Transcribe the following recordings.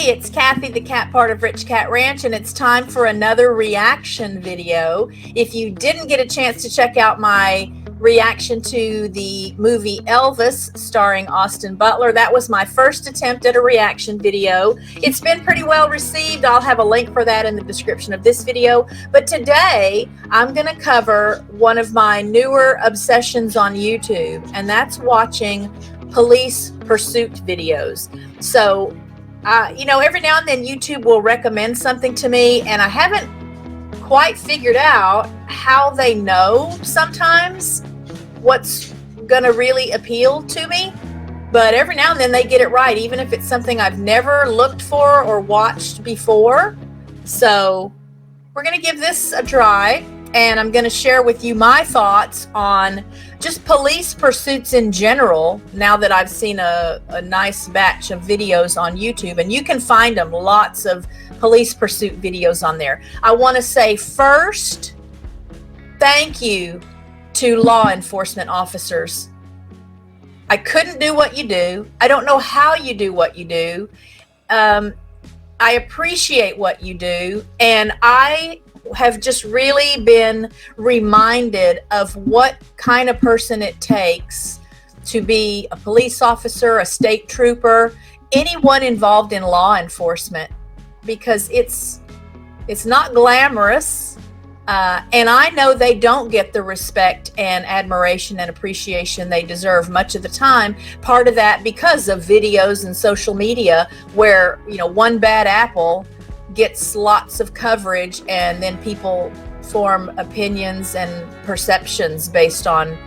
it's Kathy, the cat part of RichKat Ranch, and it's time for another reaction video. If you didn't get a chance to check out my reaction to the movie Elvis starring Austin Butler, that was my first attempt at a reaction video. It's been pretty well received. I'll have a link for that in the description of this video. But today, I'm going to cover one of my newer obsessions on YouTube, and that's watching police pursuit videos. So, every now and then YouTube will recommend something to me, and I haven't quite figured out how they know sometimes what's gonna really appeal to me, but every now and then they get it right, even if it's something I've never looked for or watched before. So we're gonna give this a try, and I'm gonna share with you my thoughts on just police pursuits in general, now that I've seen a nice batch of videos on YouTube, and you can find them, lots of police pursuit videos on there. I want to say first, thank you to law enforcement officers. I couldn't do what you do. I don't know how you do what you do. I appreciate what you do, and I have just really been reminded of what kind of person it takes to be a police officer, a state trooper, anyone involved in law enforcement, because it's not glamorous, and I know they don't get the respect and admiration and appreciation they deserve much of the time. Part of that because of videos and social media, where one bad apple gets lots of coverage, and then people form opinions and perceptions based on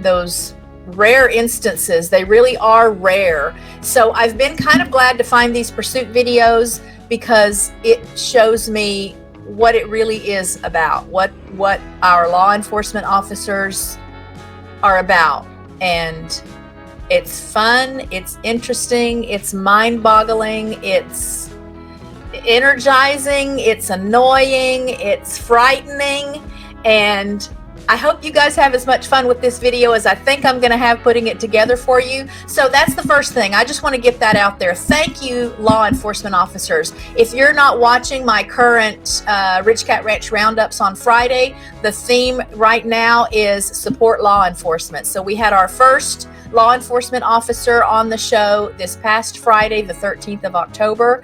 those rare instances. They really are rare. So I've been kind of glad to find these pursuit videos, because it shows me what it really is about, what our law enforcement officers are about. And it's fun, it's interesting, it's mind-boggling, it's energizing, it's annoying, it's frightening, and I hope you guys have as much fun with this video as I think I'm going to have putting it together for you. So that's the first thing. I just want to get that out there. Thank you, law enforcement officers. If you're not watching my current RichKat Ranch roundups on Friday, the theme right now is support law enforcement. So we had our first law enforcement officer on the show this past Friday, the 13th of October.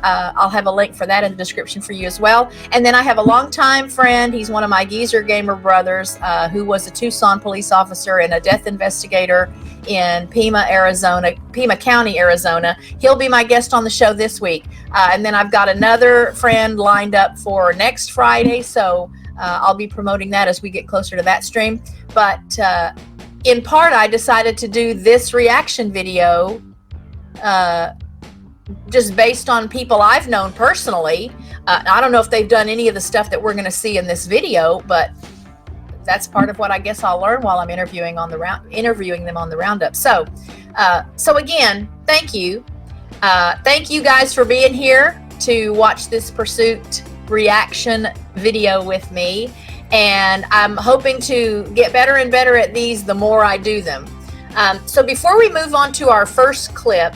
I'll have a link for that in the description for you as well. And then I have a longtime friend. He's one of my Geezer Gamer brothers, who was a Tucson police officer and a death investigator in Pima County, Arizona. He'll be my guest on the show this week. And then I've got another friend lined up for next Friday, so I'll be promoting that as we get closer to that stream. But in part, I decided to do this reaction video just based on people I've known personally. I don't know if they've done any of the stuff that we're going to see in this video, but that's part of what I guess I'll learn while I'm interviewing them on the roundup. So again, thank you. Thank you guys for being here to watch this pursuit reaction video with me. And I'm hoping to get better and better at these the more I do them. So before we move on to our first clip,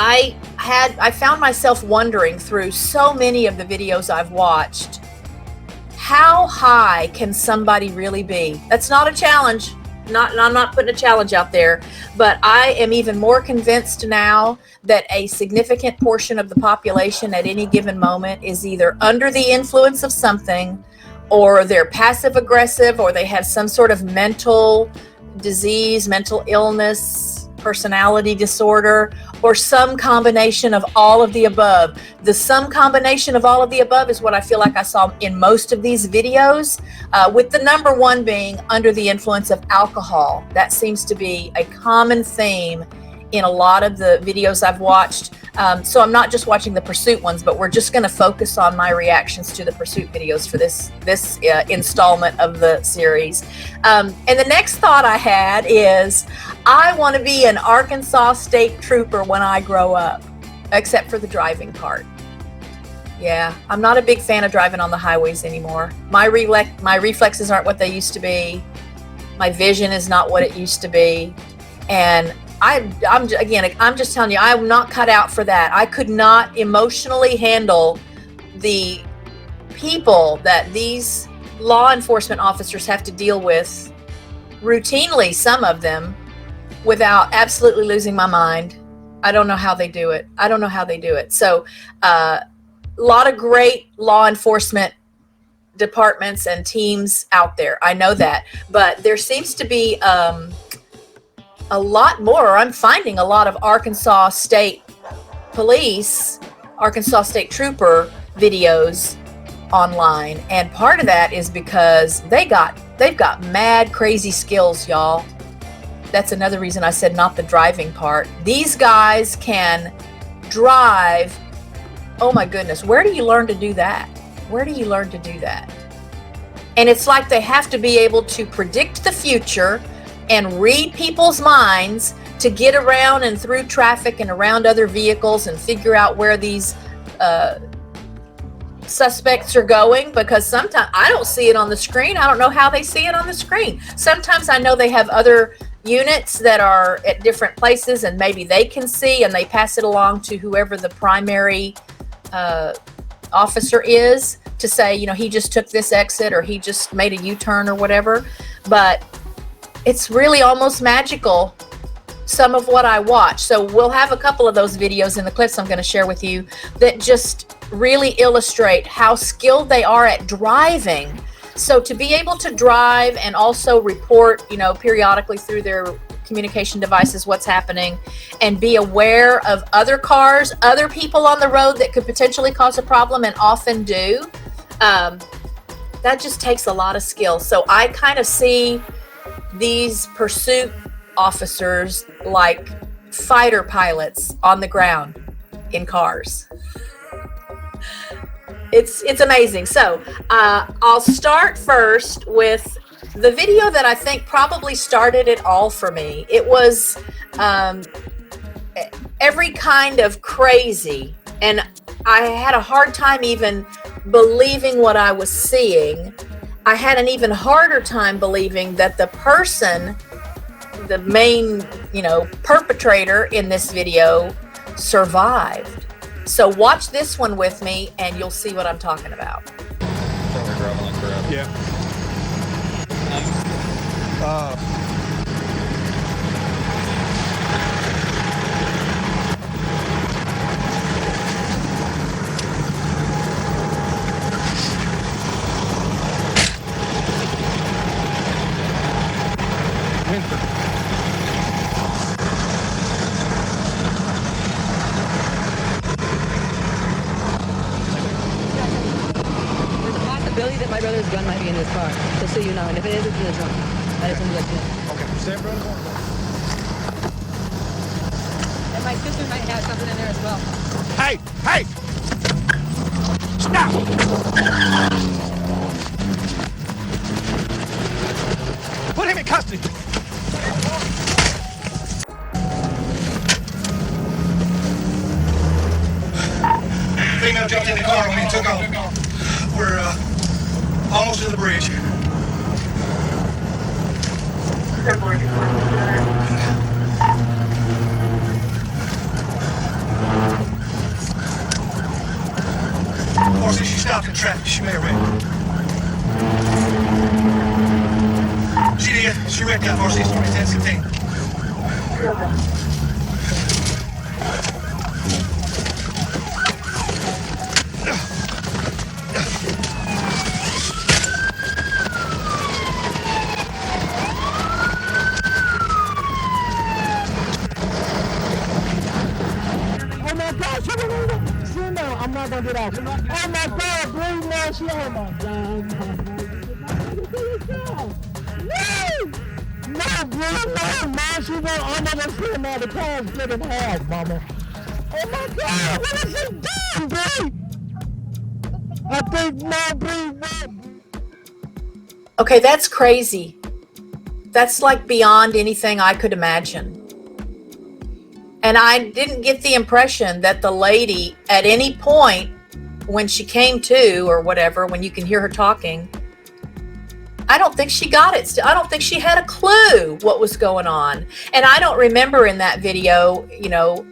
I found myself wondering through so many of the videos I've watched, how high can somebody really be? That's not a challenge. I'm not putting a challenge out there, but I am even more convinced now that a significant portion of the population at any given moment is either under the influence of something, or they're passive aggressive, or they have some sort of mental disease, mental illness, personality disorder, or some combination of all of the above. The some combination of all of the above is what I feel like I saw in most of these videos, with the number one being under the influence of alcohol. That seems to be a common theme in a lot of the videos I've watched. So I'm not just watching the pursuit ones, but we're just going to focus on my reactions to the pursuit videos for this installment of the series. And the next thought I had is, I want to be an Arkansas state trooper when I grow up, except for the driving part. Yeah, I'm not a big fan of driving on the highways anymore. My reflexes aren't what they used to be. My vision is not what it used to be. And I'm just telling you, I'm not cut out for that. I could not emotionally handle the people that these law enforcement officers have to deal with routinely, some of them, without absolutely losing my mind. I don't know how they do it. I don't know how they do it. So a lot of great law enforcement departments and teams out there. I know that. But there seems to be a lot more. I'm finding a lot of Arkansas State Police, Arkansas State Trooper videos online. And part of that is because they've got mad crazy skills, y'all. That's another reason I said not the driving part. These guys can drive. Oh my goodness, where do you learn to do that? Where do you learn to do that? And it's like they have to be able to predict the future and read people's minds to get around and through traffic and around other vehicles and figure out where these suspects are going, because sometimes I don't see it on the screen. I don't know how they see it on the screen. Sometimes I know they have other units that are at different places and maybe they can see and they pass it along to whoever the primary officer is to say, you know, he just took this exit or he just made a U-turn or whatever. But it's really almost magical, some of what I watch. So we'll have a couple of those videos in the clips I'm going to share with you that just really illustrate how skilled they are at driving. So to be able to drive and also report, you know, periodically through their communication devices what's happening and be aware of other cars, other people on the road that could potentially cause a problem and often do, that just takes a lot of skill. So I kind of see these pursuit officers like fighter pilots on the ground in cars. It's amazing. So I'll start first with the video that I think probably started it all for me. It was every kind of crazy, and I had a hard time even believing what I was seeing. I had an even harder time believing that the person, the main, you know, perpetrator in this video survived. So watch this one with me and you'll see what I'm talking about. Yeah. That my brother's gun might be in this car, just so you know. And if it is, it's in this one. I just want to let you know. Okay. Stand, brother. And my sister might have something in there as well. Hey! Hey! Stop! Put him in custody. Female jumped in the car when he took off. We're almost to the bridge. Horses, she stopped in traffic. She may have wrecked. She did. She wrecked that horse. She's 2010-16. I'm not gonna get out. Oh my God, please, man, she, oh my God. No, bro, no, man, she won't, I'm not gonna see now, the car's getting half, mama. Oh my God, what is she doing, bro? I think, no, please, no. Okay, that's crazy. That's like beyond anything I could imagine. And I didn't get the impression that the lady at any point when she came to or whatever, when you can hear her talking, I don't think she got it. I don't think she had a clue what was going on. And I don't remember in that video, you know,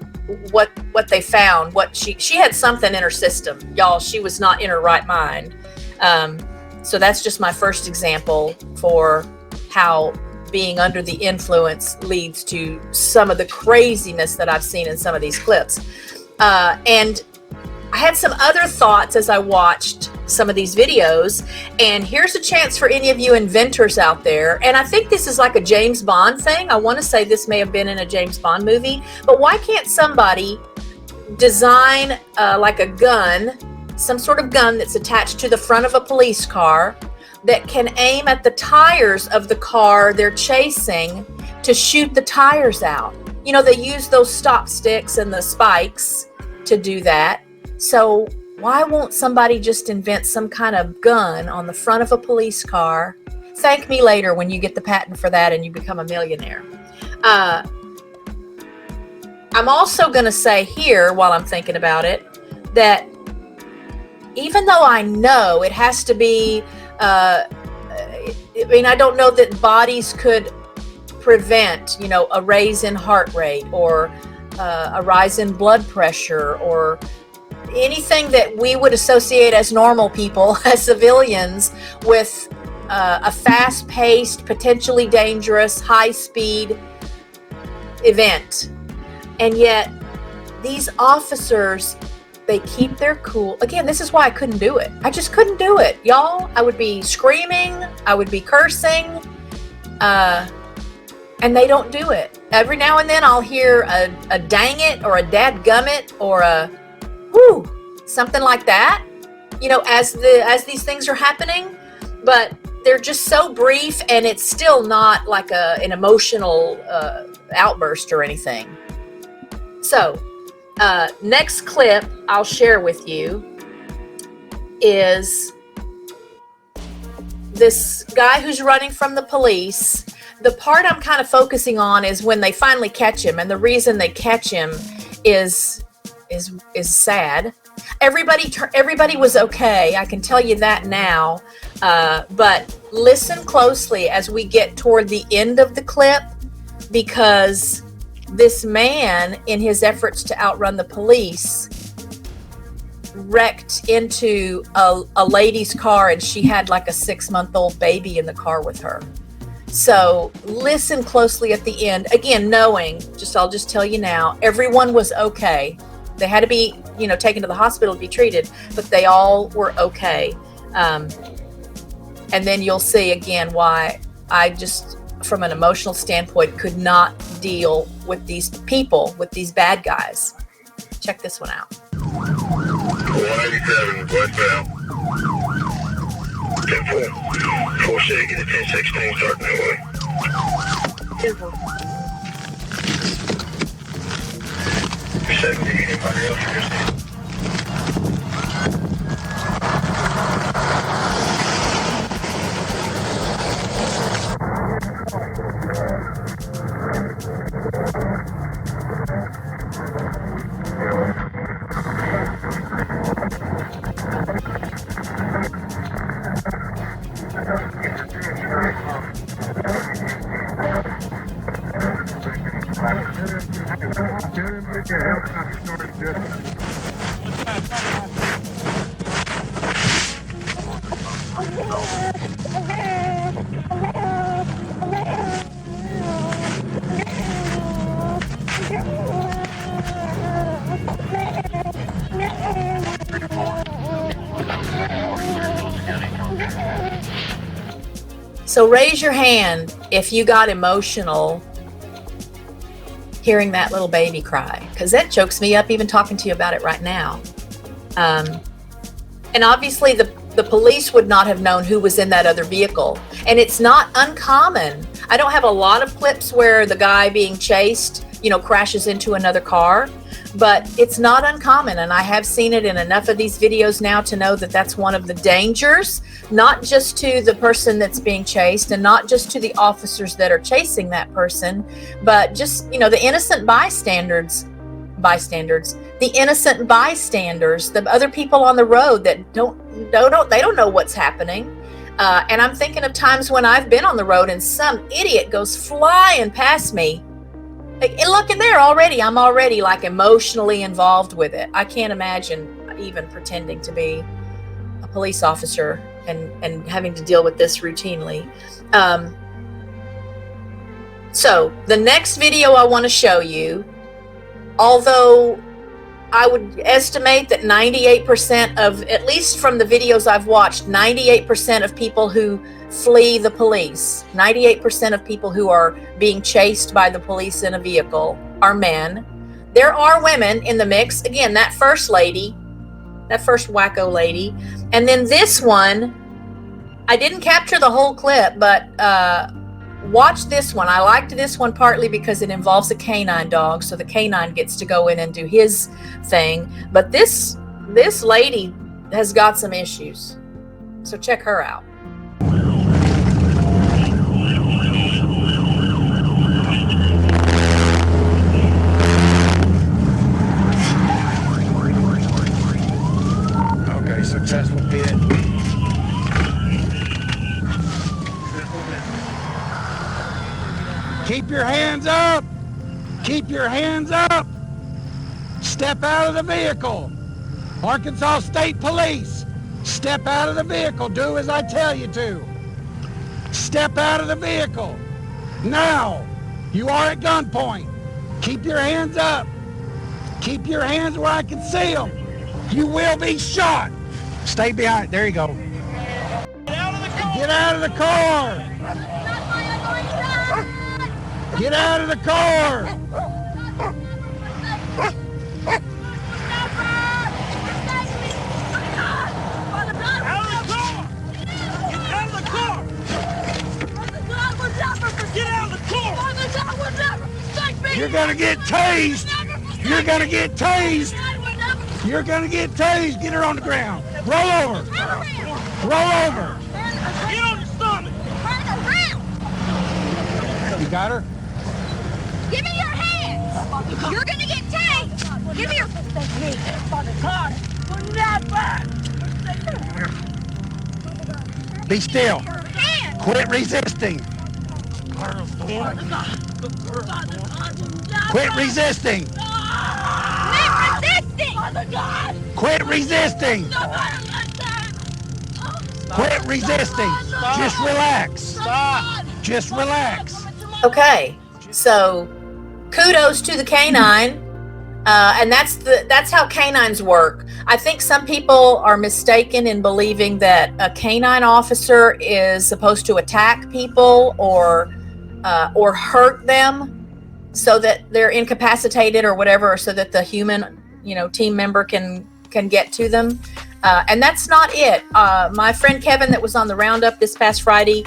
what they found. What she had something in her system, y'all. She was not in her right mind. So that's just my first example for how being under the influence leads to some of the craziness that I've seen in some of these clips. And I had some other thoughts as I watched some of these videos, and here's a chance for any of you inventors out there. And I think this is like a James Bond thing. I want to say this may have been in a James Bond movie, but why can't somebody design like a gun, some sort of gun that's attached to the front of a police car that can aim at the tires of the car they're chasing to shoot the tires out? You know, they use those stop sticks and the spikes to do that. So why won't somebody just invent some kind of gun on the front of a police car? Thank me later when you get the patent for that and you become a millionaire. I'm also going to say here, while I'm thinking about it, that even though I know it has to be, I mean, I don't know that bodies could prevent, you know, a raise in heart rate or a rise in blood pressure or anything that we would associate as normal people, as civilians, with a fast-paced, potentially dangerous, high-speed event. And yet these officers, they keep their cool. Again, this is why I couldn't do it. I just couldn't do it, y'all. I would be screaming, I would be cursing, and they don't do it. Every now and then I'll hear a dang it or a dadgummit or a whoo, something like that, you know, as these things are happening, but they're just so brief, and it's still not like an emotional outburst or anything. So next clip I'll share with you is this guy who's running from the police. The part I'm kind of focusing on is when they finally catch him, and the reason they catch him is sad. Everybody was okay, I can tell you that now, but listen closely as we get toward the end of the clip, because this man, in his efforts to outrun the police, wrecked into a lady's car, and she had like a 6-month-old baby in the car with her. So listen closely at the end, again, knowing, I'll just tell you now, everyone was okay. They had to be, you know, taken to the hospital to be treated, but they all were okay. And then you'll see again why I just, from an emotional standpoint, could not deal with these people, with these bad guys. Check this one out. 187, westbound. 10-4. 4 6, get a 10-16, starting that way. 10-4. 70, anybody else you're just So raise your hand if you got emotional hearing that little baby cry, because that chokes me up even talking to you about it right now. And obviously the police would not have known who was in that other vehicle. And it's not uncommon. I don't have a lot of clips where the guy being chased, you know, crashes into another car, but it's not uncommon. And I have seen it in enough of these videos now to know that that's one of the dangers, not just to the person that's being chased and not just to the officers that are chasing that person, but just, you know, the innocent bystanders, the innocent bystanders, the other people on the road that don't know what's happening. And I'm thinking of times when I've been on the road and some idiot goes flying past me. And look, and there already, I'm already like emotionally involved with it. I can't imagine even pretending to be a police officer and having to deal with this routinely. So the next video I want to show you, although I would estimate that 98% of, at least from the videos I've watched, 98% of people who flee the police, 98% of people who are being chased by the police in a vehicle are men. There are women in the mix. Again, that first lady, that first wacko lady. And then this one, I didn't capture the whole clip, but watch this one. I liked this one partly because it involves a canine dog, so the canine gets to go in and do his thing. But this lady has got some issues, so check her out. Okay, successful hit. Keep your hands up. Keep your hands up. Step out of the vehicle. Arkansas State Police, step out of the vehicle. Do as I tell you to. Step out of the vehicle. Now, you are at gunpoint. Keep your hands up. Keep your hands where I can see them. You will be shot. Stay behind. There you go. Get out of the car. Get out of the car! You're gonna get tased! You're gonna get tased! You're gonna get tased! Get her on the ground! Roll over! Roll over! Get on your stomach! You got her? Give me your hands! You're gonna get tased! Give me your... Be still. Hands! Quit resisting. Quit resisting. Quit resisting! Quit resisting. Quit resisting. Just relax. Just relax. Okay, so kudos to the canine, and that's how canines work. I think some people are mistaken in believing that a canine officer is supposed to attack people or hurt them so that they're incapacitated or whatever, or so that the human, team member can get to them, and that's not it. My friend Kevin, that was on the roundup this past Friday,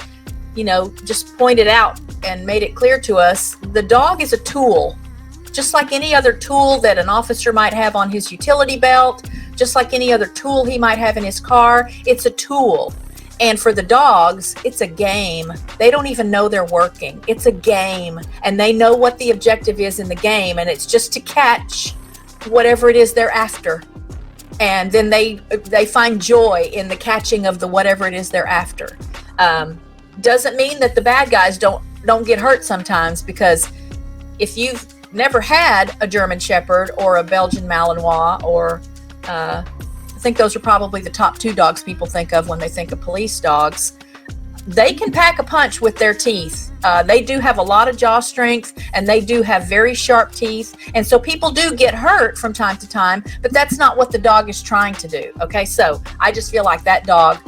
just pointed out and made it clear to us, the dog is a tool, just like any other tool that an officer might have on his utility belt, just like any other tool he might have in his car. It's a tool. And for the dogs, it's a game. They don't even know they're working. It's a game, and they know what the objective is in the game, and it's just to catch whatever it is they're after. And then they find joy in the catching of the whatever it is they're after. Doesn't mean that the bad guys don't get hurt sometimes, because if you've never had a German Shepherd or a Belgian Malinois, or I think those are probably the top two dogs people think of when they think of police dogs, they can pack a punch with their teeth. They do have a lot of jaw strength, and they do have very sharp teeth, and so people do get hurt from time to time, but that's not what the dog is trying to do. Okay, so I just feel like that dog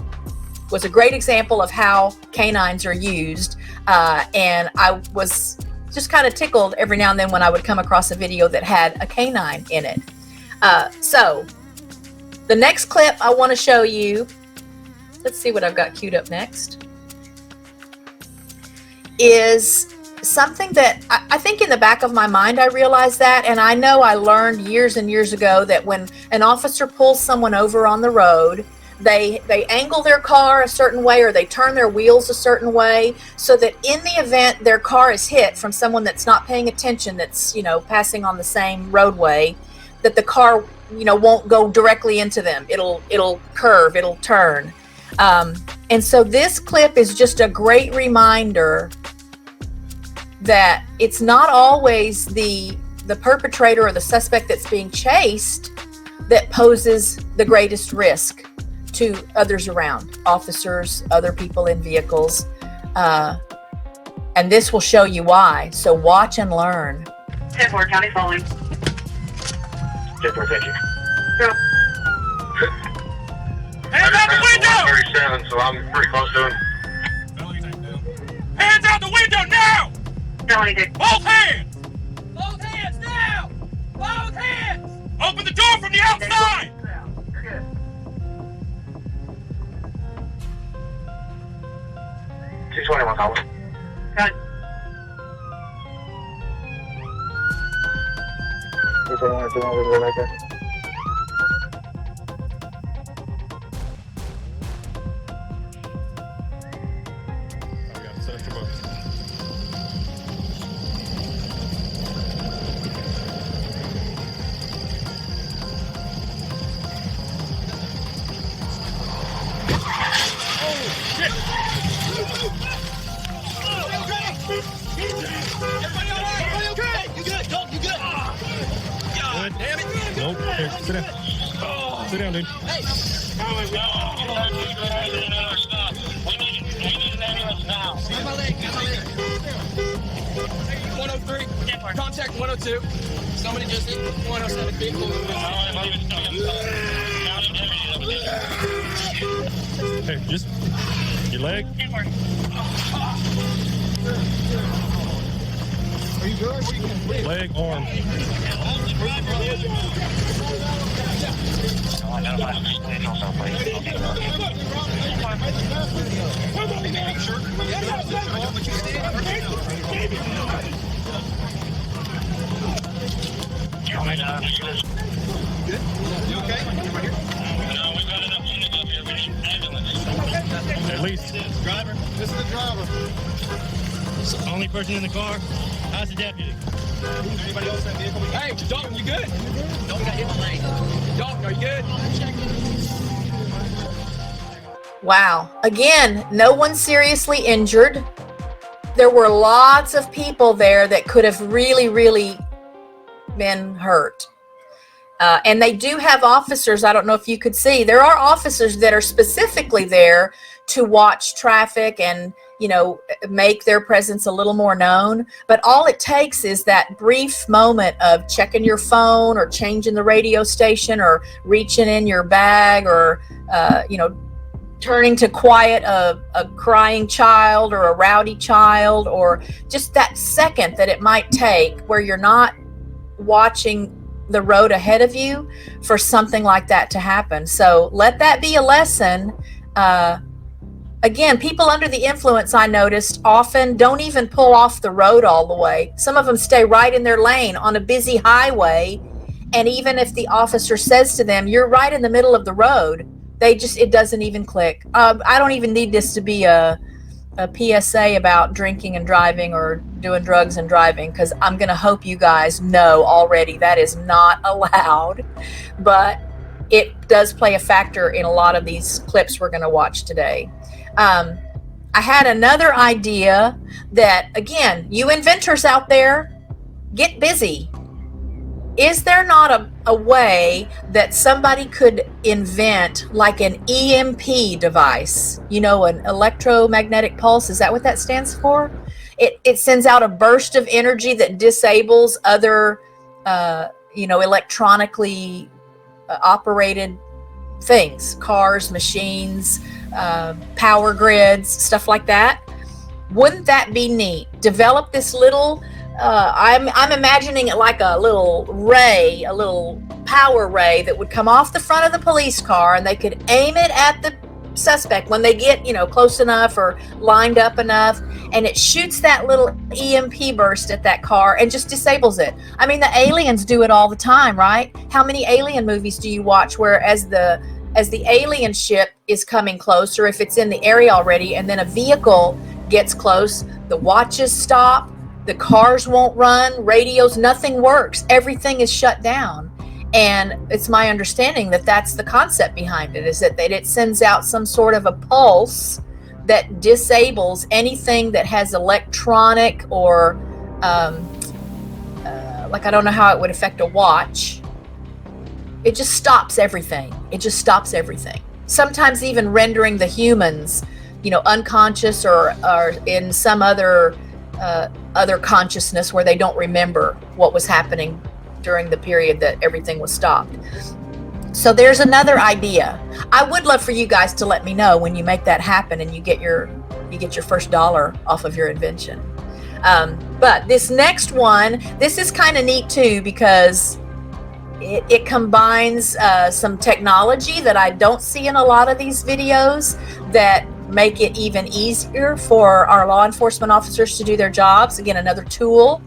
was a great example of how canines are used, and I was just kind of tickled every now and then when I would come across a video that had a canine in it. So the next clip I want to show you, let's see what I've got queued up next, is something that I think in the back of my mind I realized that, and I know I learned years and years ago that when an officer pulls someone over on the road, they angle their car a certain way, or they turn their wheels a certain way, so that in the event their car is hit from someone that's not paying attention, that's passing on the same roadway, that the car won't go directly into them. It'll curve, it'll turn. And so this clip is just a great reminder that it's not always the perpetrator or the suspect that's being chased that poses the greatest risk to others around, officers, other people in vehicles. And this will show you why. So watch and learn. 10-4, county following. 10-4, thank you. Hands out the window! 37, so I'm pretty close to him. Hands out the window now! 22. Both hands! Both hands now! Both hands! Open the door from the outside! 221, call. Got it. 221, 221, we'll go right there. Nope. Here, sit down. Sit down, dude. Got my leg. 103. Contact 102. Somebody just hit 107 vehicle. Hey, just your leg. Are you good? Leg, arm. You okay? At least. Driver. This is the driver. It's the only person in the car. How's the deputy? Anybody else in that vehicle? Hey, Dalton, you good? Dalton got hit in the leg. Dalton, are you good? Wow. Again, no one seriously injured. There were lots of people there that could have really, really been hurt. And they do have officers. I don't know if you could see. There are officers that are specifically there to watch traffic and, you know, make their presence a little more known. But all it takes is that brief moment of checking your phone or changing the radio station or reaching in your bag or, you know, turning to quiet a crying child or a rowdy child, or just that second that it might take where you're not watching the road ahead of you for something like that to happen. So let that be a lesson. Again, people under the influence, I noticed, often don't even pull off the road all the way. Some of them stay right in their lane on a busy highway. And even if the officer says to them, you're right in the middle of the road, it doesn't even click. I don't even need this to be a PSA about drinking and driving or doing drugs and driving, because I'm going to hope you guys know already that is not allowed. But it does play a factor in a lot of these clips we're going to watch today. I had another idea that, again, you inventors out there, get busy. Is there not a way that somebody could invent like an EMP device? You know, an electromagnetic pulse. Is that what that stands for? It sends out a burst of energy that disables other, you know, electronically operated things, cars, machines, power grids, stuff like that. Wouldn't that be neat? Develop this little, I'm imagining it like a little ray, a little power ray that would come off the front of the police car, and they could aim it at the suspect when they get, you know, close enough or lined up enough, and it shoots that little EMP burst at that car and just disables it. I mean, the aliens do it all the time, right? How many alien movies do you watch where as the alien ship is coming closer, if it's in the area already, and then a vehicle gets close, the watches stop, the cars won't run, radios, nothing works, everything is shut down. And it's my understanding that that's the concept behind it, is that it sends out some sort of a pulse that disables anything that has electronic or like, I don't know how it would affect a watch. It just stops everything. It just stops everything. Sometimes even rendering the humans, you know, unconscious or in some other consciousness where they don't remember what was happening during the period that everything was stopped. So there's another idea. I would love for you guys to let me know when you make that happen and you get your first dollar off of your invention. But this next one, this is kind of neat too, because it combines some technology that I don't see in a lot of these videos that make it even easier for our law enforcement officers to do their jobs. Again, another tool.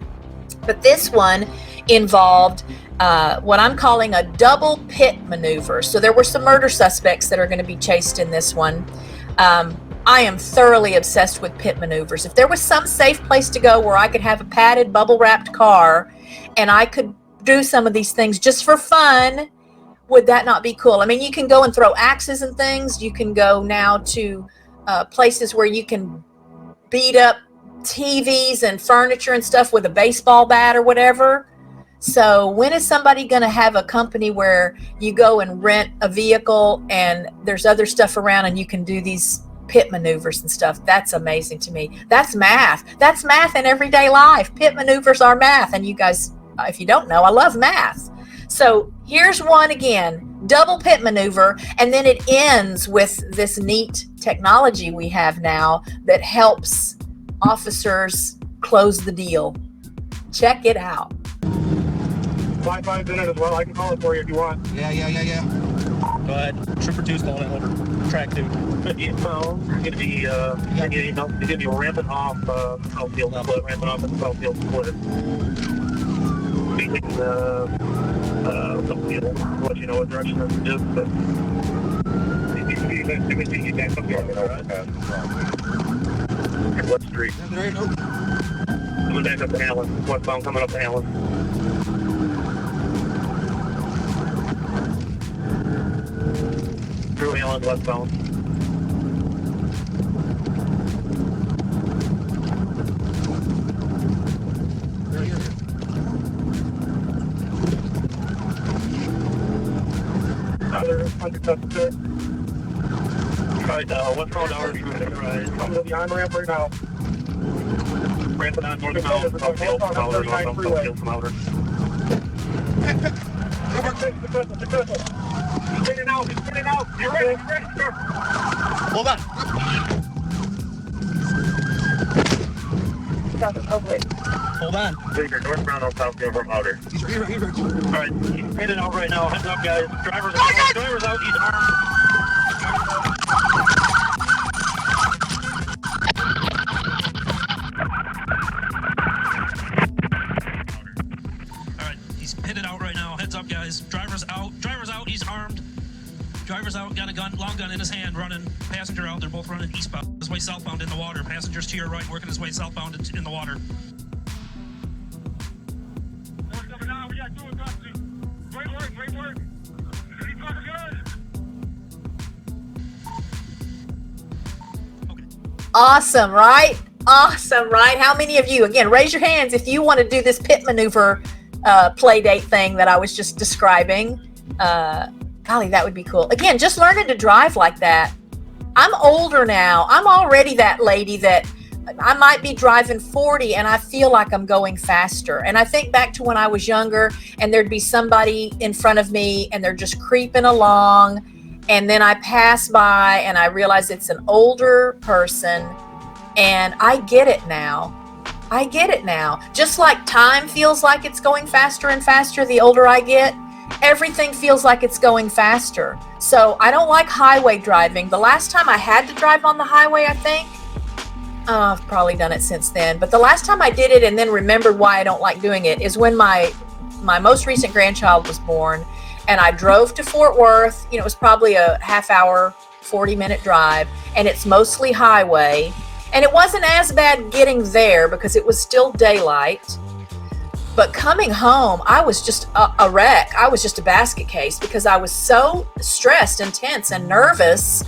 But this one involved what I'm calling a double pit maneuver. So there were some murder suspects that are going to be chased in this one. I am thoroughly obsessed with pit maneuvers. If there was some safe place to go where I could have a padded, bubble-wrapped car and I could do some of these things just for fun, would that not be cool? I mean, you can go and throw axes and things. You can go now to places where you can beat up TVs and furniture and stuff with a baseball bat or whatever. So when is somebody going to have a company where you go and rent a vehicle and there's other stuff around and you can do these pit maneuvers and stuff? That's amazing to me. That's math. That's math in everyday life. Pit maneuvers are math. And you guys, if you don't know, I love math. So here's one again, double pit maneuver. And then it ends with this neat technology we have now that helps officers close the deal. Check it out. 5-5's in it as well. I can call it for you if you want. Yeah. Go ahead. Trooper 2's calling it over. Track 2. It's gonna be ramping off Southfield split, ramping off at the Southfield split. Taking Southfield, let you know what direction this is, but you back up here. What street? Coming back up to Allen. Westbound coming up to Allen. Through Allen westbound. Alright, westbound hour right. Coming to the on-ramp right now. Ramping on northbound, Southfield, from outer, northbound, Southfield, from outer. He's in and out. You're ready, sir. Hold on. Hold on. Baker, northbound on Southfield from outer. He's right. Alright, he's headed out right now. Heads up, guys. Driver's out. He's armed. He's armed. Driver's out, got a gun, long gun in his hand, running. Passenger out, they're both running eastbound. His way southbound in the water. Passengers to your right, working his way southbound in the water. We got 2 custody. Great work. Keep fucking good. Okay. Awesome, right? How many of you, again, raise your hands if you want to do this pit maneuver play date thing that I was just describing. Golly, that would be cool. Again, just learning to drive like that. I'm older now. I'm already that lady that I might be driving 40 and I feel like I'm going faster. And I think back to when I was younger and there'd be somebody in front of me and they're just creeping along. And then I pass by and I realize it's an older person, and I get it now. Just like time feels like it's going faster and faster the older I get, everything feels like it's going faster. So I don't like highway driving. The last time I had to drive on the highway, I think, I've probably done it since then, but the last time I did it and then remembered why I don't like doing it is when my most recent grandchild was born, and I drove to Fort Worth. It was probably a half hour, 40-minute drive, and it's mostly highway. And it wasn't as bad getting there because it was still daylight. But coming home, I was just a wreck. I was just a basket case because I was so stressed and tense and nervous.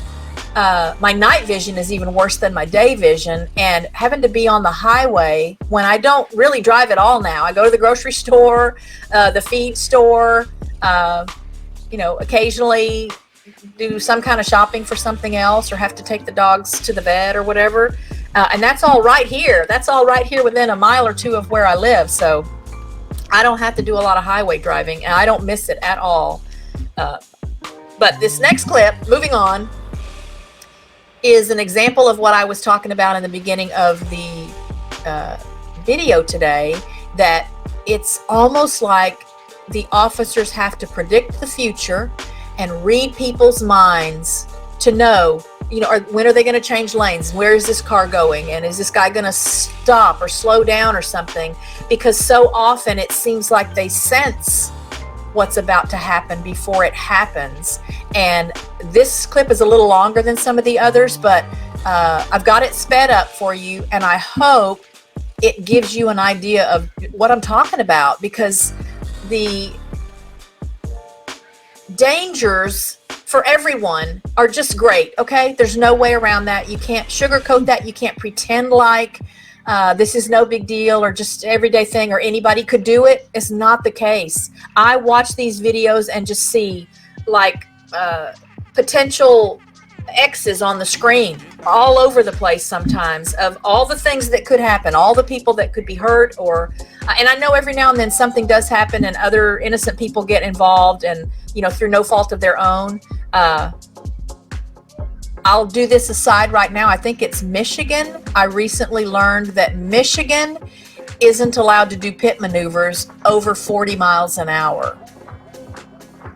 My night vision is even worse than my day vision, and having to be on the highway when I don't really drive at all now. I go to the grocery store, the feed store, occasionally do some kind of shopping for something else or have to take the dogs to the vet or whatever. And that's all right here. That's all right here within a mile or two of where I live. So I don't have to do a lot of highway driving, and I don't miss it at all. But this next clip, moving on, is an example of what I was talking about in the beginning of the video today, that it's almost like the officers have to predict the future and read people's minds to know, when are they going to change lanes? Where is this car going? And is this guy going to stop or slow down or something? Because so often it seems like they sense what's about to happen before it happens. And this clip is a little longer than some of the others, but I've got it sped up for you, and I hope it gives you an idea of what I'm talking about, because the dangers for everyone are just great. Okay, there's no way around that. You can't sugarcoat that. You can't pretend like this is no big deal or just everyday thing or anybody could do it. It's not the case. I watch these videos and just see like potential X's on the screen all over the place sometimes of all the things that could happen, all the people that could be hurt, or and I know every now and then something does happen and other innocent people get involved, and through no fault of their own. I'll do this aside right now. I think it's Michigan. I recently learned that Michigan isn't allowed to do pit maneuvers over 40 miles an hour.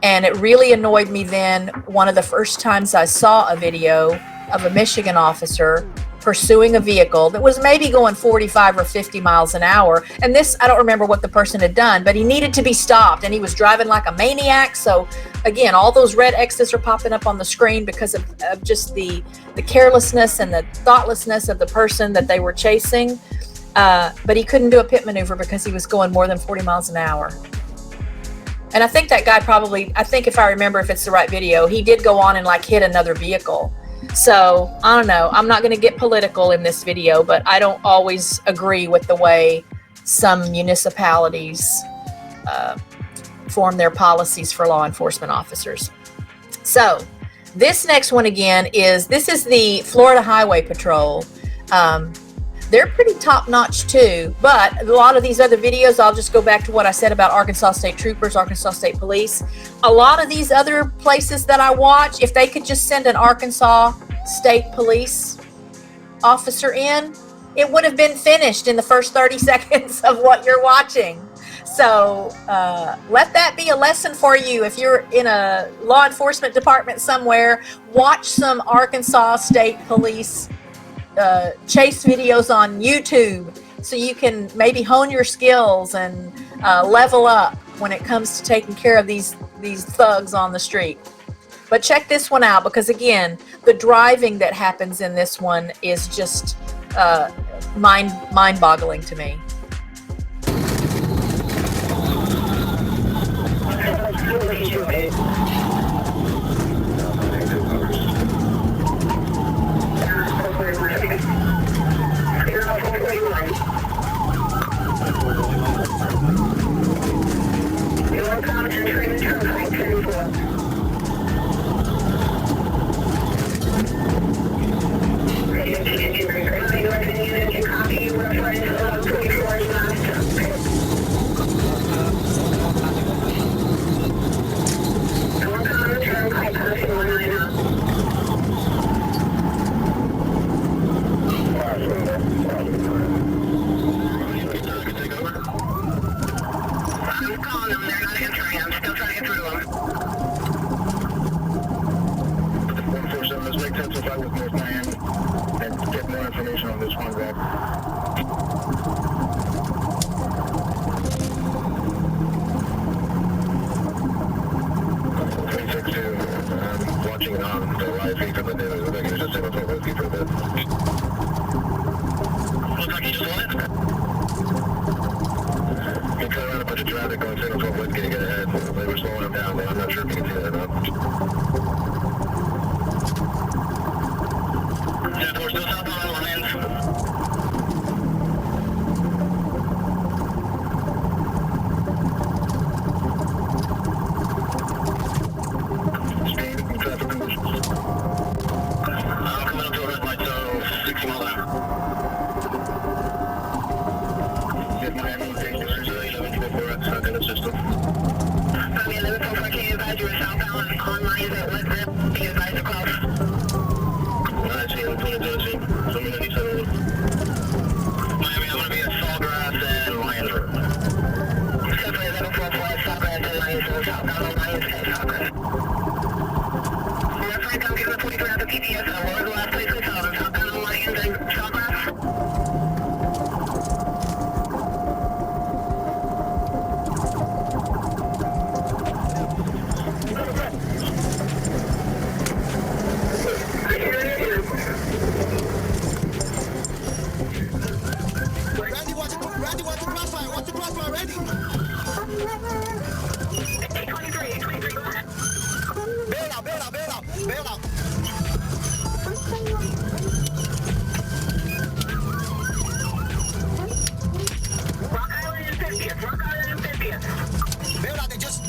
And it really annoyed me then, one of the first times I saw a video of a Michigan officer pursuing a vehicle that was maybe going 45 or 50 miles an hour. And this, I don't remember what the person had done, but he needed to be stopped and he was driving like a maniac. So again, all those red X's are popping up on the screen because of just the carelessness and the thoughtlessness of the person that they were chasing. But he couldn't do a pit maneuver because he was going more than 40 miles an hour. And I think that guy I think if I remember, if it's the right video, he did go on and like hit another vehicle. So I don't know. I'm not going to get political in this video, but I don't always agree with the way some municipalities form their policies for law enforcement officers. So this next one again is the Florida Highway Patrol. They're pretty top-notch too, but a lot of these other videos, I'll just go back to what I said about Arkansas State Troopers, Arkansas State Police. A lot of these other places that I watch, if they could just send an Arkansas State Police officer in, it would have been finished in the first 30 seconds of what you're watching. So let that be a lesson for you. If you're in a law enforcement department somewhere, watch some Arkansas State Police chase videos on YouTube so you can maybe hone your skills and level up when it comes to taking care of these thugs on the street. But check this one out, because again, the driving that happens in this one is just mind-boggling to me. With North Miami and get more information on this one back. 712 was getting ahead. They were slowing him down, but I'm not sure if you can see that or not. Yeah, we're still southbound on lanes. Speed and traffic conditions. I'm coming up to a red light, so 60 mile an hour. Get my ammunition, 1144 at stuck in the system. Tommy 1144, can you advise you were southbound on lines at West Rip? Can you advise across? 19, 20, so I'm gonna need 7. Miami, I'm gonna be at Sawgrass and Lions Road. Definitely 1144, Sawgrass and Lions Road, southbound on Lions and Sawgrass. That's right, I'm giving the 23 out the PPS. What was the last place we saw them? Southbound on Lions and Sawgrass? Randy, watch the crossfire. Watch the crossfire, Randy. 823, go ahead. Bail out. Rock Island and 50th. Bail out, they just...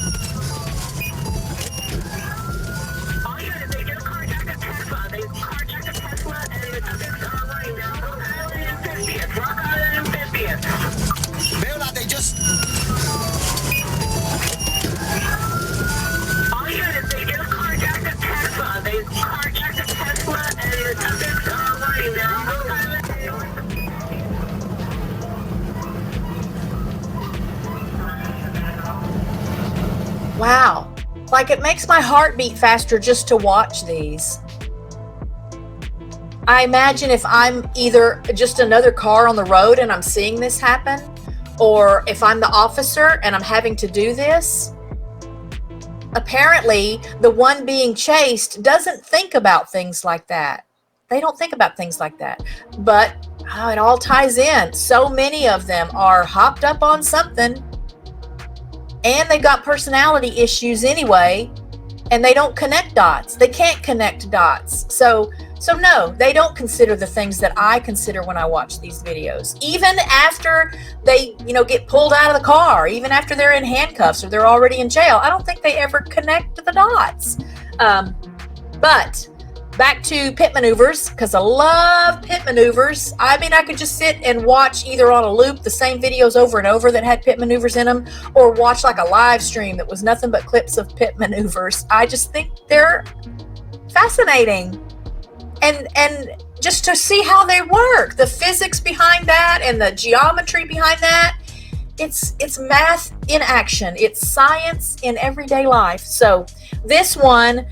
All you did is they just carjacked a Tesla. They carjacked a Tesla and the subjects are running down Rock Island and 50th. Bail out, they just... All you did is they just carjacked a Tesla. They carjacked a Tesla and the subjects are running down Rock Island. Wow. Like, it makes my heart beat faster just to watch these. I imagine if I'm either just another car on the road and I'm seeing this happen, or if I'm the officer and I'm having to do this, apparently the one being chased doesn't think about things like that. They don't think about things like that. But it all ties in. So many of them are hopped up on something, and they got personality issues anyway, and they don't connect dots. They can't connect dots. So no, they don't consider the things that I consider when I watch these videos. Even after they, get pulled out of the car, even after they're in handcuffs or they're already in jail, I don't think they ever connect the dots. But back to pit maneuvers, because I love pit maneuvers. I mean, I could just sit and watch either on a loop the same videos over and over that had pit maneuvers in them, or watch like a live stream that was nothing but clips of pit maneuvers. I just think they're fascinating. And just to see how they work, the physics behind that and the geometry behind that, it's math in action. It's science in everyday life. So this one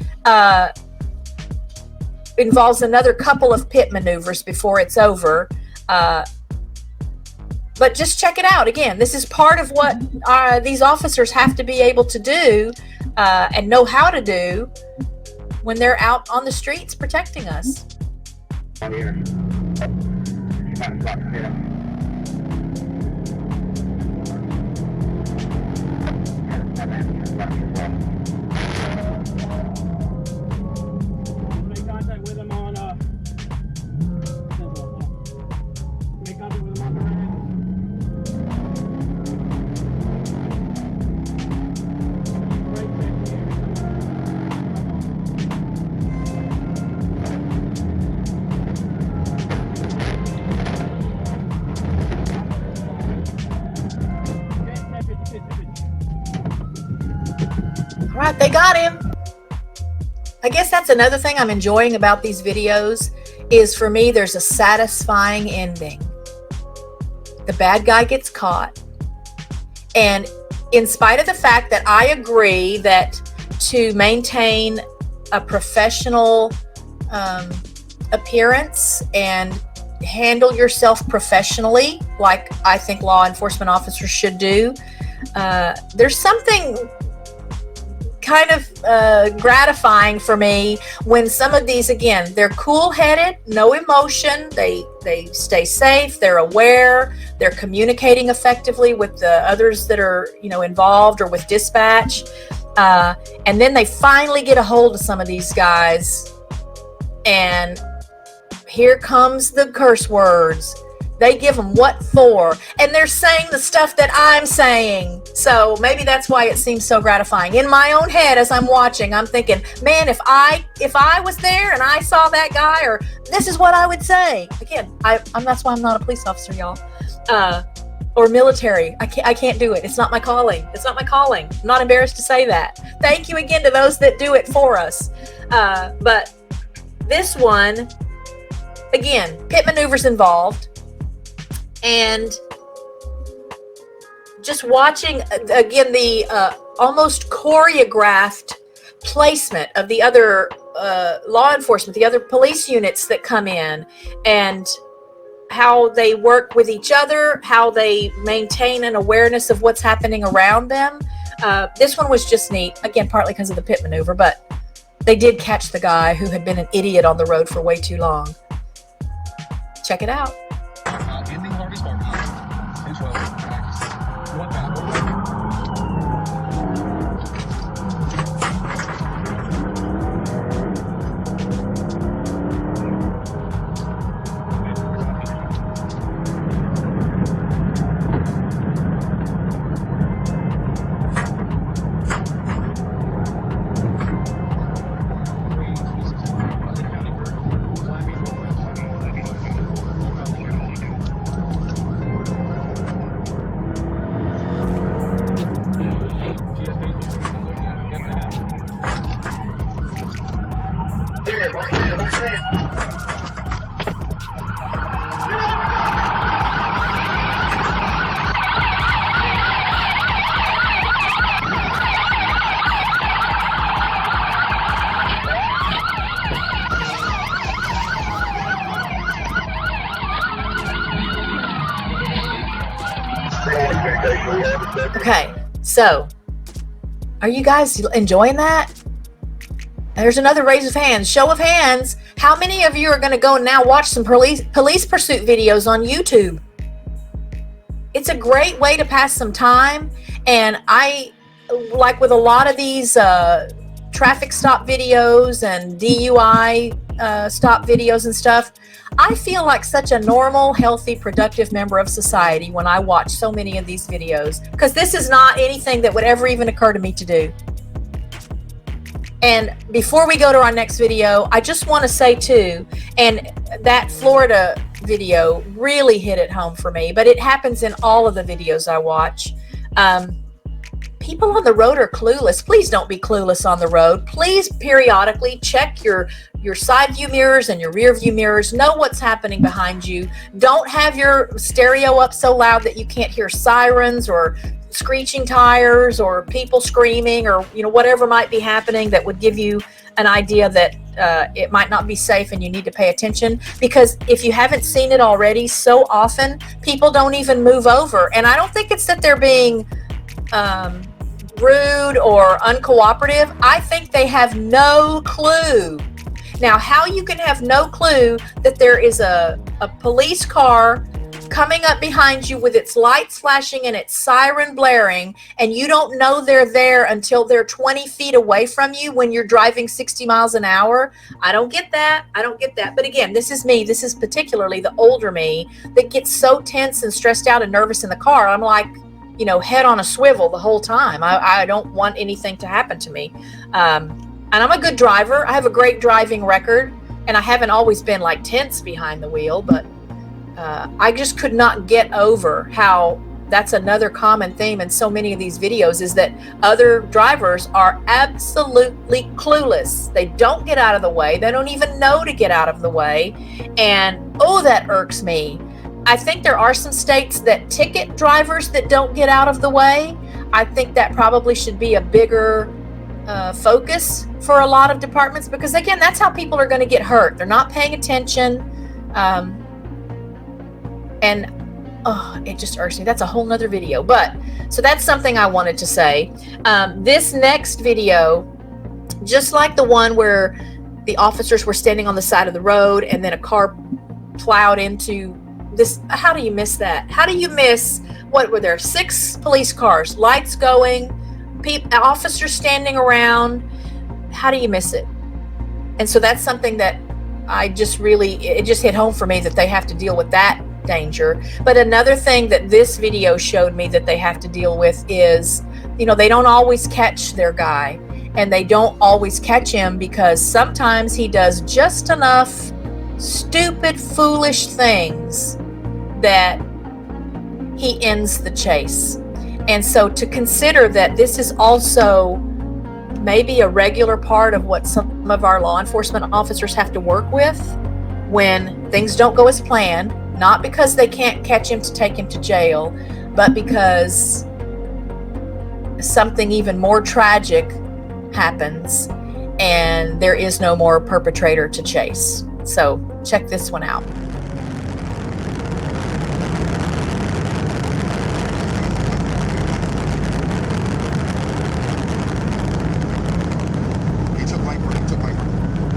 involves another couple of pit maneuvers before it's over. But just check it out. Again, this is part of what these officers have to be able to do and know how to do when they're out on the streets protecting us. Here. Make contact with him on make contact with him on the right. All right, they got him. I guess that's another thing I'm enjoying about these videos is, for me, there's a satisfying ending. The bad guy gets caught. And in spite of the fact that I agree that to maintain a professional appearance and handle yourself professionally, like I think law enforcement officers should do, there's something kind of gratifying for me when some of these, again, they're cool-headed, no emotion, they stay safe, they're aware, they're communicating effectively with the others that are, you know, involved or with dispatch, and then they finally get a hold of some of these guys, and here comes the curse words. They give them what for, and they're saying the stuff that I'm saying. So maybe that's why it seems so gratifying. In my own head, as I'm watching, I'm thinking, man, if I was there and I saw that guy, or this is what I would say. Again, that's why I'm not a police officer, y'all, or military. I can't do it. It's not my calling. It's not my calling. I'm not embarrassed to say that. Thank you again to those that do it for us. But this one, again, pit maneuvers involved. And just watching, again, the almost choreographed placement of the other law enforcement, the other police units that come in, and how they work with each other, how they maintain an awareness of what's happening around them. This one was just neat, again, partly because of the pit maneuver, but they did catch the guy who had been an idiot on the road for way too long. Check it out. Ending Harvey's Party. 212 practice. One battle. Okay, so are you guys enjoying that? There's another raise of hands. Show of hands. How many of you are going to go now watch some police pursuit videos on YouTube? It's a great way to pass some time. And I, like with a lot of these traffic stop videos and DUI stop videos and stuff, I feel like such a normal, healthy, productive member of society when I watch so many of these videos, because this is not anything that would ever even occur to me to do. And before we go to our next video, I just want to say too, and that Florida video really hit it home for me, but it happens in all of the videos I watch. People on the road are clueless. Please don't be clueless on the road. Please periodically check your side view mirrors and your rear view mirrors. Know what's happening behind you. Don't have your stereo up so loud that you can't hear sirens or screeching tires or people screaming, or whatever might be happening that would give you an idea that it might not be safe and you need to pay attention. Because if you haven't seen it already, so often people don't even move over. And I don't think it's that they're being rude or uncooperative. I think they have no clue. Now, how you can have no clue that there is a police car coming up behind you with its lights flashing and its siren blaring, and you don't know they're there until they're 20 feet away from you when you're driving 60 miles an hour. I don't get that. I don't get that. But again, this is me. This is particularly the older me that gets so tense and stressed out and nervous in the car. I'm like, head on a swivel the whole time. I don't want anything to happen to me. And I'm a good driver. I have a great driving record, and I haven't always been like tense behind the wheel, but I just could not get over how that's another common theme in so many of these videos, is that other drivers are absolutely clueless. They don't get out of the way. They don't even know to get out of the way. And that irks me. I think there are some states that ticket drivers that don't get out of the way. I think that probably should be a bigger focus for a lot of departments, because again, that's how people are going to get hurt. They're not paying attention. And it just irks me. That's a whole nother video. But so that's something I wanted to say. This next video, just like the one where the officers were standing on the side of the road and then a car plowed into this. How do you miss that? How do you miss, what were there, 6 police cars, lights going, officers standing around? How do you miss it? And so that's something that it just hit home for me, that they have to deal with that danger. But another thing that this video showed me that they have to deal with is, they don't always catch their guy, and they don't always catch him because sometimes he does just enough stupid, foolish things that he ends the chase. And so to consider that this is also maybe a regular part of what some of our law enforcement officers have to work with when things don't go as planned, not because they can't catch him to take him to jail, but because something even more tragic happens and there is no more perpetrator to chase. So check this one out. He took my break.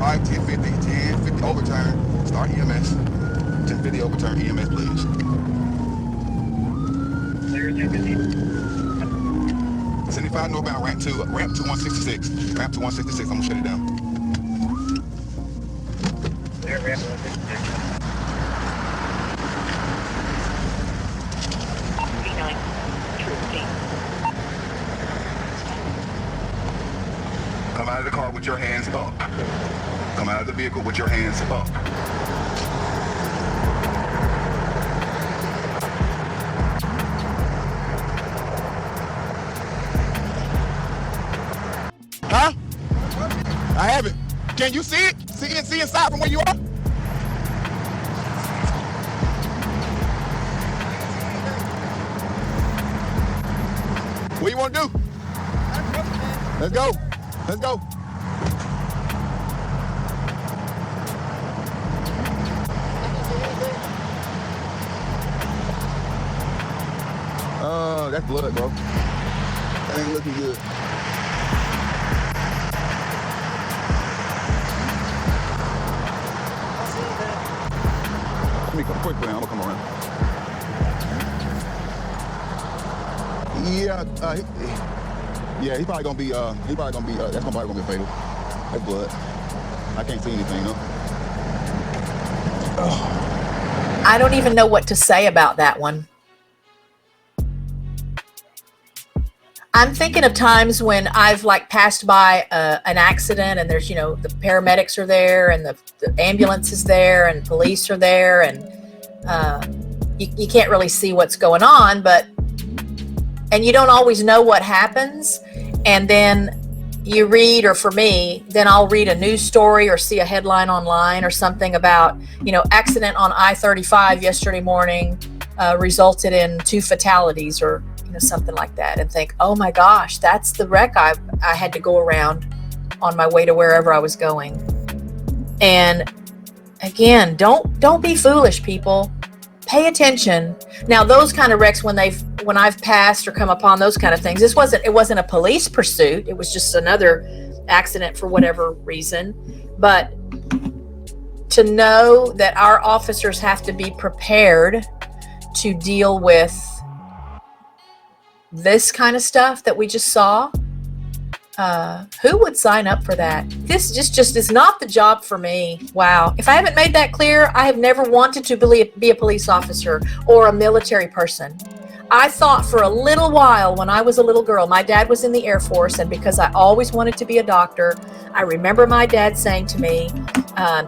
1050, 1050 overturn, start EMS. 1050 overturn EMS, please. 75 northbound, ramp to 166. Ramp to 166, I'm gonna shut it down. Come out of the car with your hands up. Come out of the vehicle with your hands up. Huh? I have it. Can you see it? See inside from where you are? What do you want to do? Let's go. Let's go. That's blood, bro. That ain't looking good. Let me come quickly. I'm gonna come around. Yeah, he's probably gonna be. That's probably gonna be fatal. That's blood. I can't see anything though. I don't even know what to say about that one. I'm thinking of times when I've passed by an accident and there's, the paramedics are there and the ambulance is there and police are there, and you can't really see what's going on, and you don't always know what happens. And then you read, or for me, then I'll read a news story or see a headline online or something about, accident on I-35 yesterday morning resulted in 2 fatalities, or something like that, and think, oh my gosh, that's the wreck I had to go around on my way to wherever I was going. And again, don't be foolish, people. Pay attention. Now, those kind of wrecks, when I've passed or come upon those kind of things, it wasn't a police pursuit. It was just another accident for whatever reason. But to know that our officers have to be prepared to deal with this kind of stuff that we just saw, who would sign up for that? This just is not the job for me. Wow. If I haven't made that clear, I have never wanted to be a police officer or a military person. I thought for a little while when I was a little girl, my dad was in the Air Force, and because I always wanted to be a doctor, I remember my dad saying to me,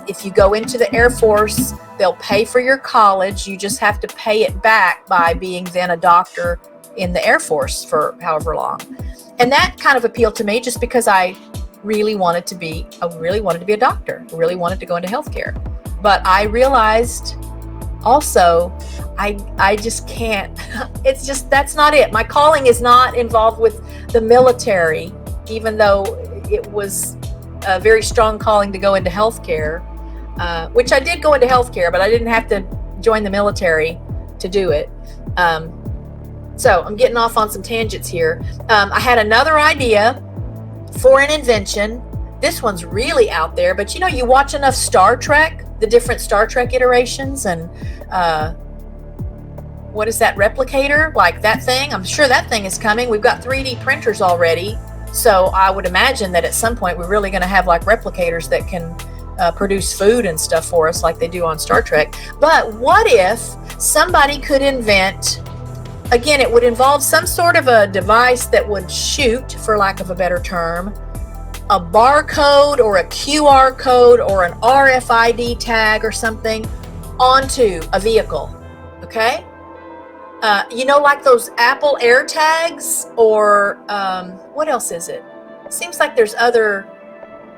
if you go into the Air Force, they'll pay for your college. You just have to pay it back by being then a doctor in the Air Force for however long. And that kind of appealed to me just because I really wanted to be a doctor. I really wanted to go into healthcare. But I realized also, I just can't. It's just, that's not it. My calling is not involved with the military, even though it was a very strong calling to go into healthcare, which I did go into healthcare, but I didn't have to join the military to do it. So I'm getting off on some tangents here. I had another idea for an invention. This one's really out there, but you watch enough Star Trek, the different Star Trek iterations, and what is that, replicator? Like that thing? I'm sure that thing is coming. We've got 3D printers already. So I would imagine that at some point we're really going to have like replicators that can produce food and stuff for us like they do on Star Trek. But what if somebody could invent, again, it would involve some sort of a device that would shoot, for lack of a better term, a barcode or a QR code or an RFID tag or something onto a vehicle, okay? Like those Apple AirTags, or what else is it? Seems like there's other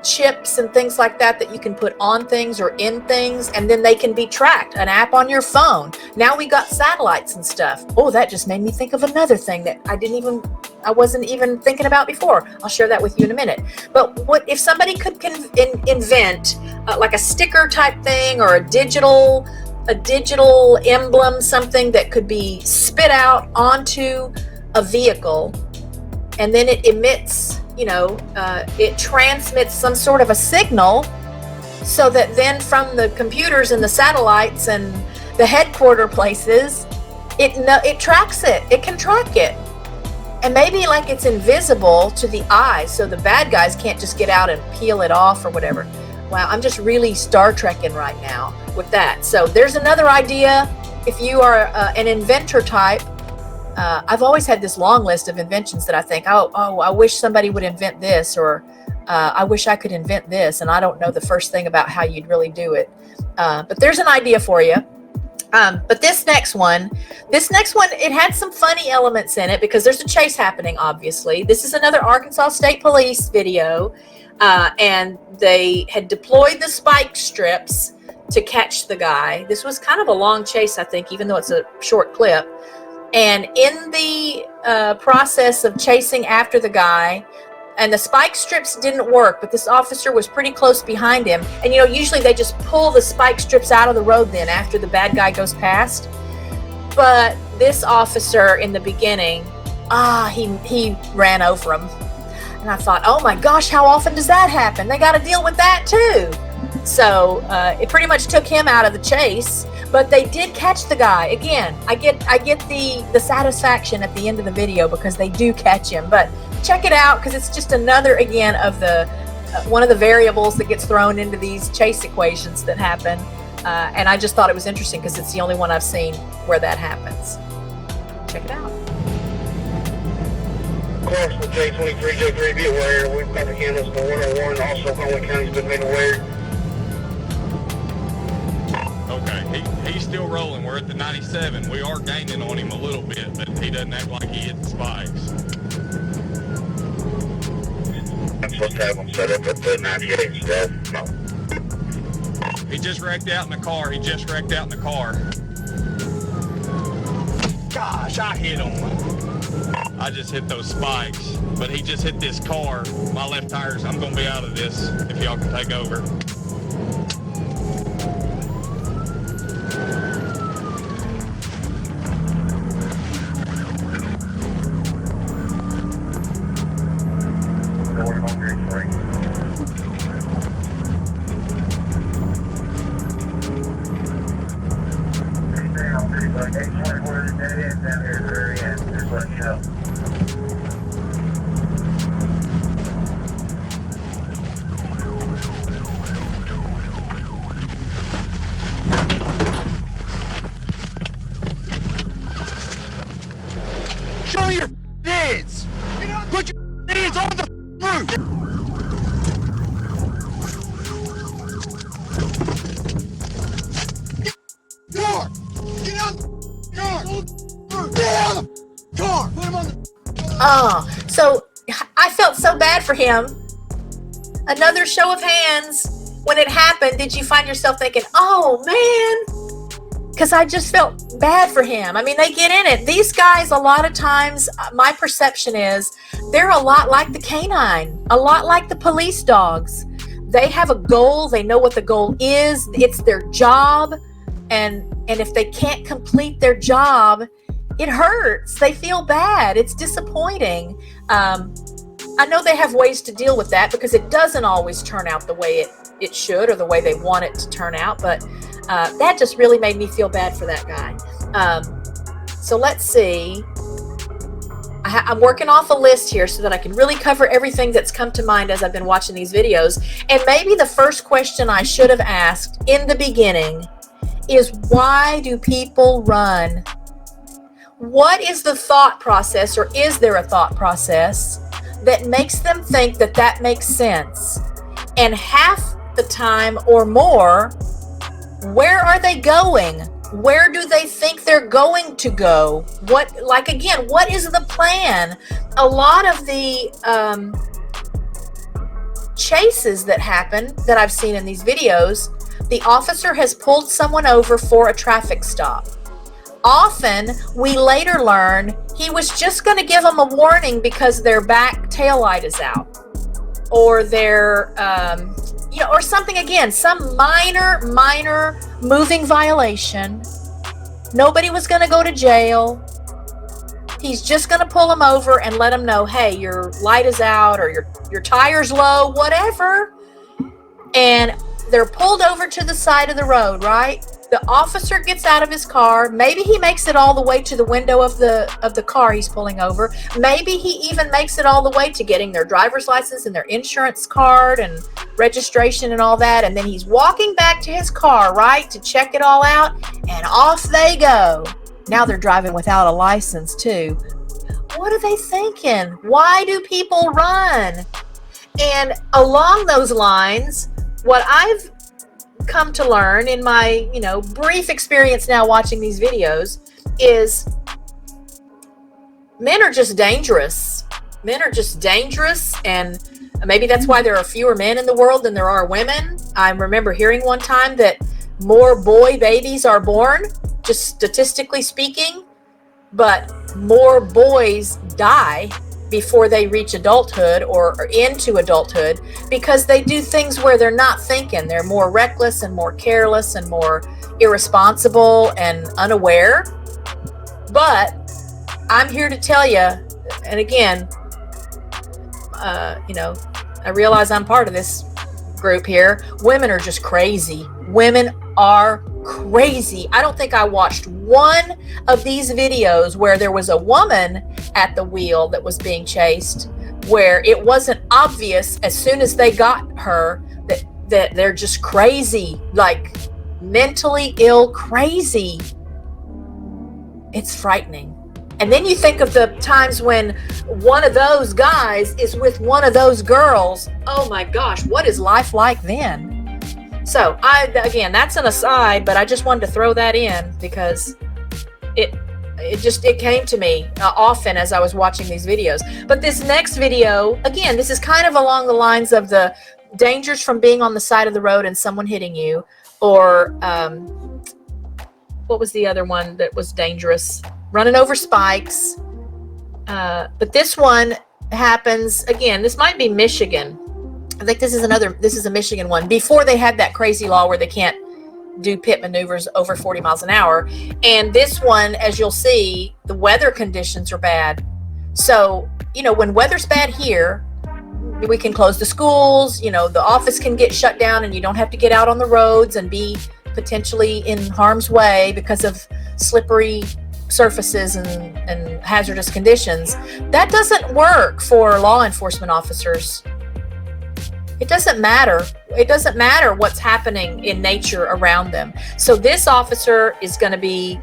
chips and things like that you can put on things or in things, and then they can be tracked. An app on your phone. Now we got satellites and stuff. Oh, that just made me think of another thing that I wasn't even thinking about before. I'll share that with you in a minute. But what if somebody could invent like a sticker type thing, or a digital emblem, something that could be spit out onto a vehicle, and then it emits, it transmits some sort of a signal, so that then from the computers and the satellites and the headquarter places, it tracks it. It can track it. And maybe like it's invisible to the eye, so the bad guys can't just get out and peel it off or whatever. Wow, I'm just really Star Trekking right now with that. So there's another idea. If you are an inventor type, I've always had this long list of inventions that I think, I wish somebody would invent this, or I wish I could invent this, and I don't know the first thing about how you'd really do it. But there's an idea for you. But this next one, it had some funny elements in it because there's a chase happening, obviously. This is another Arkansas State Police video, and they had deployed the spike strips to catch the guy. This was kind of a long chase, I think, even though it's a short clip. And in the process of chasing after the guy, and the spike strips didn't work, but this officer was pretty close behind him. And usually they just pull the spike strips out of the road then after the bad guy goes past. But this officer in the beginning, he ran over him. And I thought, oh my gosh, how often does that happen? They got to deal with that too. So it pretty much took him out of the chase, but they did catch the guy. Again, I get the satisfaction at the end of the video because they do catch him. But check it out, because it's just another, again, of the one of the variables that gets thrown into these chase equations that happen. And I just thought it was interesting because it's the only one I've seen where that happens. Check it out. Clarksville J23, J3, be aware. We've got the handles for 101. Also, Conway County's been made aware. Okay, he's still rolling. We're at the 97. We are gaining on him a little bit, but he doesn't act like he hit the spikes. I'm supposed to have him set up at the 98, so no. He just wrecked out in the car. Gosh, I hit him. I just hit those spikes, but he just hit this car. My left tires, I'm going to be out of this if y'all can take over. Show your hands! Put your hands on the roof! Car! Get out the car! Get out of the car! Put him on the... So I felt so bad for him. Another show of hands. When it happened, did you find yourself thinking, oh man? Because I just felt bad for him. I mean, they get in it. These guys, a lot of times, my perception is they're a lot like the canine, a lot like the police dogs. They have a goal. They know what the goal is. It's their job. and if they can't complete their job, it hurts. They feel bad. It's disappointing. I know they have ways to deal with that because it doesn't always turn out the way it should or the way they want it to turn out. But that just really made me feel bad for that guy. So let's see. I'm working off a list here so that I can really cover everything that's come to mind as I've been watching these videos. And maybe the first question I should have asked in the beginning is, why do people run? What is the thought process, or is there a thought process that makes them think that that makes sense? And half the time or more, where are they going? Where do they think they're going to go? What is the plan? A lot of the chases that happen that I've seen in these videos, the officer has pulled someone over for a traffic stop. Often, we later learn he was just going to give them a warning because their back tail light is out, or their, or something, again, some minor moving violation. Nobody was going to go to jail. He's just going to pull them over and let them know, hey, your light is out, or your tire's low, whatever. And they're pulled over to the side of the road, right? The officer gets out of his car. Maybe he makes it all the way to the window of the car he's pulling over. Maybe he even makes it all the way to getting their driver's license and their insurance card and registration and all that. And then he's walking back to his car, right, to check it all out. And off they go. Now they're driving without a license too. What are they thinking? Why do people run? And along those lines, what I've come to learn in my, brief experience now watching these videos is men are just dangerous. Men are just dangerous, and maybe that's why there are fewer men in the world than there are women. I remember hearing one time that more boy babies are born, just statistically speaking, but more boys die before they reach adulthood or into adulthood, because they do things where they're not thinking. They're more reckless and more careless and more irresponsible and unaware. But I'm here to tell you, and again, I realize I'm part of this group here. Women are just crazy. Women are crazy. I don't think I watched one of these videos where there was a woman at the wheel that was being chased, where it wasn't obvious as soon as they got her that they're just crazy, like mentally ill crazy. It's frightening. And then you think of the times when one of those guys is with one of those girls. Oh my gosh, what is life like then? So again, that's an aside, but I just wanted to throw that in because it came to me often as I was watching these videos. But this next video, again, this is kind of along the lines of the dangers from being on the side of the road and someone hitting you, or what was the other one that was dangerous? Running over spikes. But this one happens, again, this might be Michigan. I think this is a Michigan one, before they had that crazy law where they can't do pit maneuvers over 40 miles an hour. And this one, as you'll see, the weather conditions are bad. So, when weather's bad here, we can close the schools, the office can get shut down, and you don't have to get out on the roads and be potentially in harm's way because of slippery surfaces and hazardous conditions. That doesn't work for law enforcement officers. It doesn't matter. It doesn't matter what's happening in nature around them. So this officer is going to be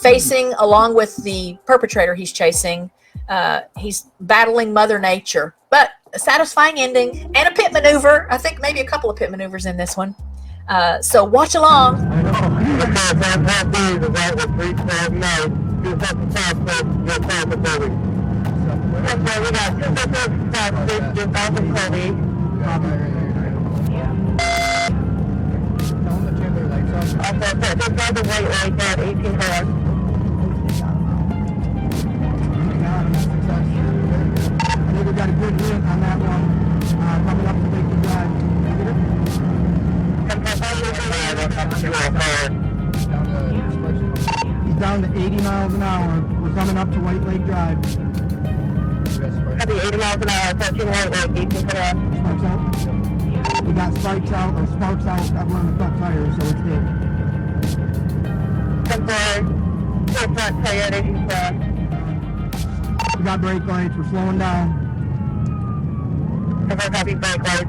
facing, along with the perpetrator he's chasing, he's battling Mother Nature. But a satisfying ending and a pit maneuver. I think maybe a couple of pit maneuvers in this one. So watch along. We got a good hit on that one. Coming up to make you guys. down to 80 miles an hour. We're coming up to White Lake Drive. Copy 80 miles an hour, 14 White Lake, 18 for that. Sparks out? We got spikes out, or sparks out of one of the front tires, so it's dead. 10 front tire, 18 front. We got brake lights, we're slowing down. 10 copy, brake lights.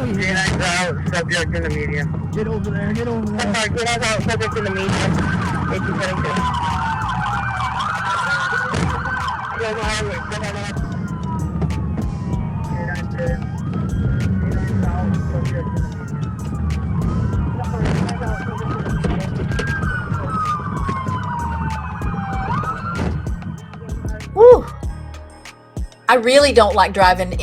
K9's out, subject in the medium. Get over there, get over there. Sorry, K9's out, subject in the medium. 1822. Go on the highway, go on the highway. K9's out, subject in the medium. Whew. I really don't like driving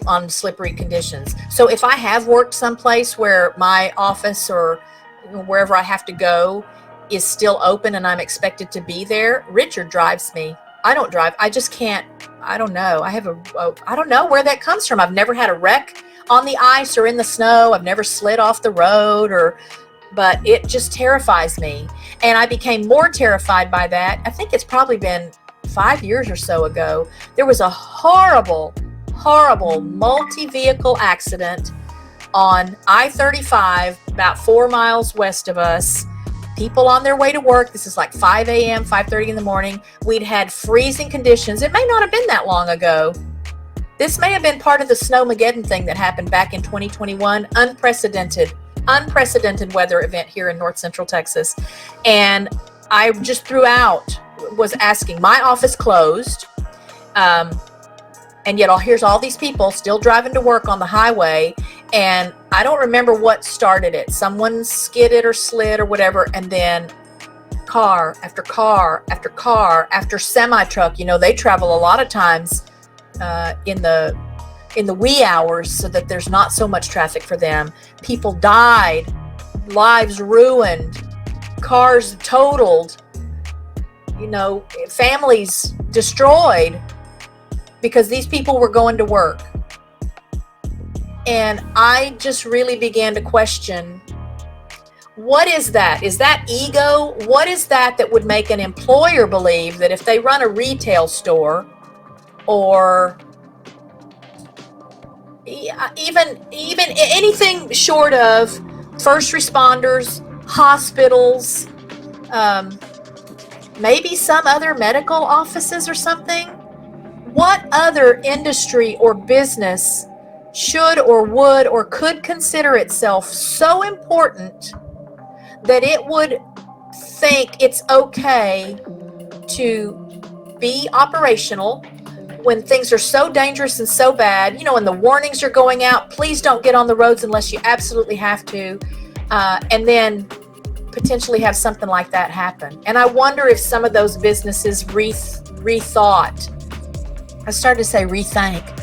on slippery conditions. So if I have worked someplace where my office or wherever I have to go is still open and I'm expected to be there, Richard drives me. I don't drive. I just can't. I don't know. I don't know where that comes from. I've never had a wreck on the ice or in the snow. I've never slid off the road but it just terrifies me. And I became more terrified by that. I think it's probably been 5 years or so ago. There was a horrible multi-vehicle accident on I-35 about 4 miles west of us. People on their way to work. This is like 5 a.m., 5:30 in the morning. We'd had freezing conditions. It may not have been that long ago. This may have been part of the 𝐏𝕦𝕚𝕤𝕤 thing that happened back in 2021. Unprecedented weather event here in North Central Texas. And I just was asking, my office closed, and yet here's all these people still driving to work on the highway, and I don't remember what started it. Someone skidded or slid or whatever, and then car after car after car after semi-truck. You know, they travel a lot of times in the wee hours so that there's not so much traffic for them. People died, lives ruined, cars totaled, you know, families destroyed because these people were going to work. And I just really began to question, what is that? Is that ego? What is that would make an employer believe that if they run a retail store or even anything short of first responders, hospitals, maybe some other medical offices or something, what other industry or business should or would or could consider itself so important that it would think it's okay to be operational when things are so dangerous and so bad, you know, and the warnings are going out, please don't get on the roads unless you absolutely have to, and then potentially have something like that happen. And I wonder if some of those businesses rethought, I started to say rethought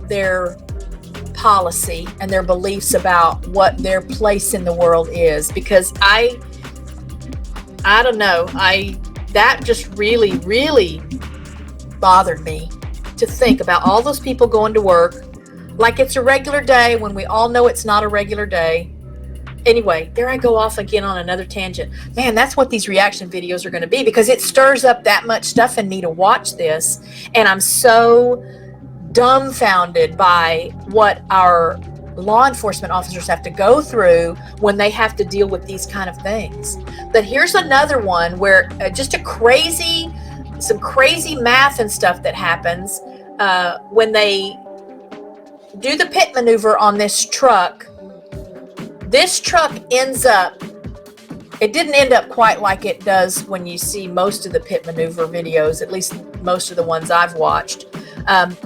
their policy and their beliefs about what their place in the world is. Because I don't know, that just really bothered me to think about all those people going to work like it's a regular day when we all know it's not a regular day. Anyway, there I go off again on another tangent. Man, that's what these reaction videos are going to be, because it stirs up that much stuff in me to watch this. And I'm so dumbfounded by what our law enforcement officers have to go through when they have to deal with these kind of things. But here's another one where just some crazy math and stuff that happens when they do the pit maneuver on this truck. This truck it didn't end up quite like it does when you see most of the pit maneuver videos, at least most of the ones I've watched.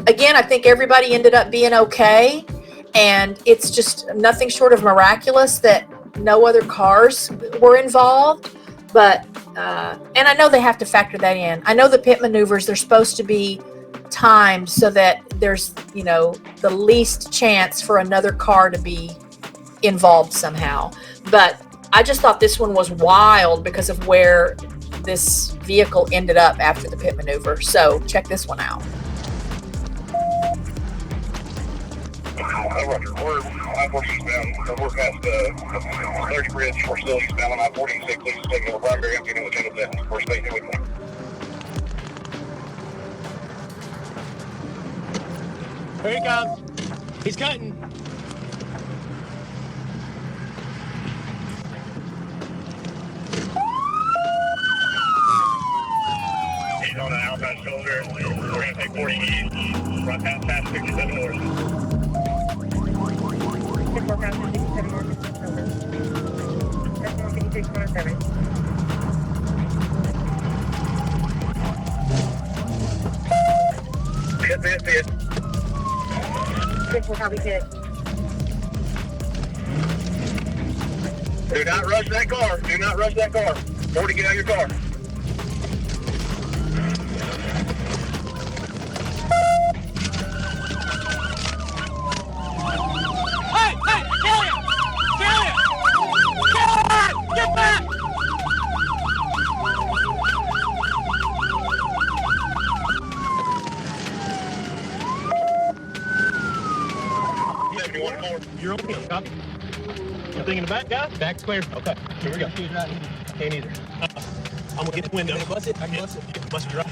Again, I think everybody ended up being okay, and it's just nothing short of miraculous that no other cars were involved. But, and I know they have to factor that in. I know the pit maneuvers, they're supposed to be timed so that there's, you know, the least chance for another car to be involved somehow. But I just thought this one was wild because of where this vehicle ended up after the pit maneuver. So check this one out. We're I-40 eastbound. We're past the 30 bridge. We're still eastbound on I-46. Please taking over primary. I'm getting with General. We're staying here with me. Here he comes. He's cutting. He's on an outbound shoulder. We're going to take 40 east. Run past 67 north. 10-4 past 67 north. That's 156, 107. Hit. 10-4 copy hit. Do not rush that car. Do not rush that car. 40, get out of your car. Hey! Kill him! Get back! You're okay. Copy. Anything in the back, guys? Back's clear. Okay. Here we go. Can't either. I'm gonna get the window. I can bust it. Yeah, bust it right.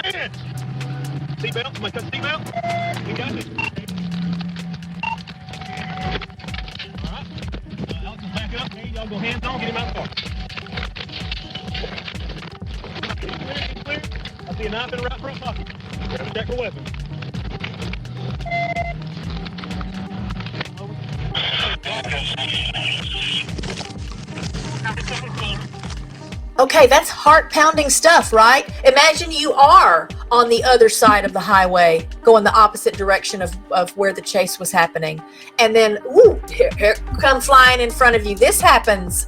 Hand! Seatbelt. Somebody cut the seatbelt. You got it. All right. Alex is back up. Hey, y'all go hands on. Get him out of the car. Clear. I see a knife in the right front pocket. Grab a check for weapon. Okay, that's heart-pounding stuff, right? Imagine you are on the other side of the highway, going the opposite direction of where the chase was happening. And then, woo, here come flying in front of you. This happens.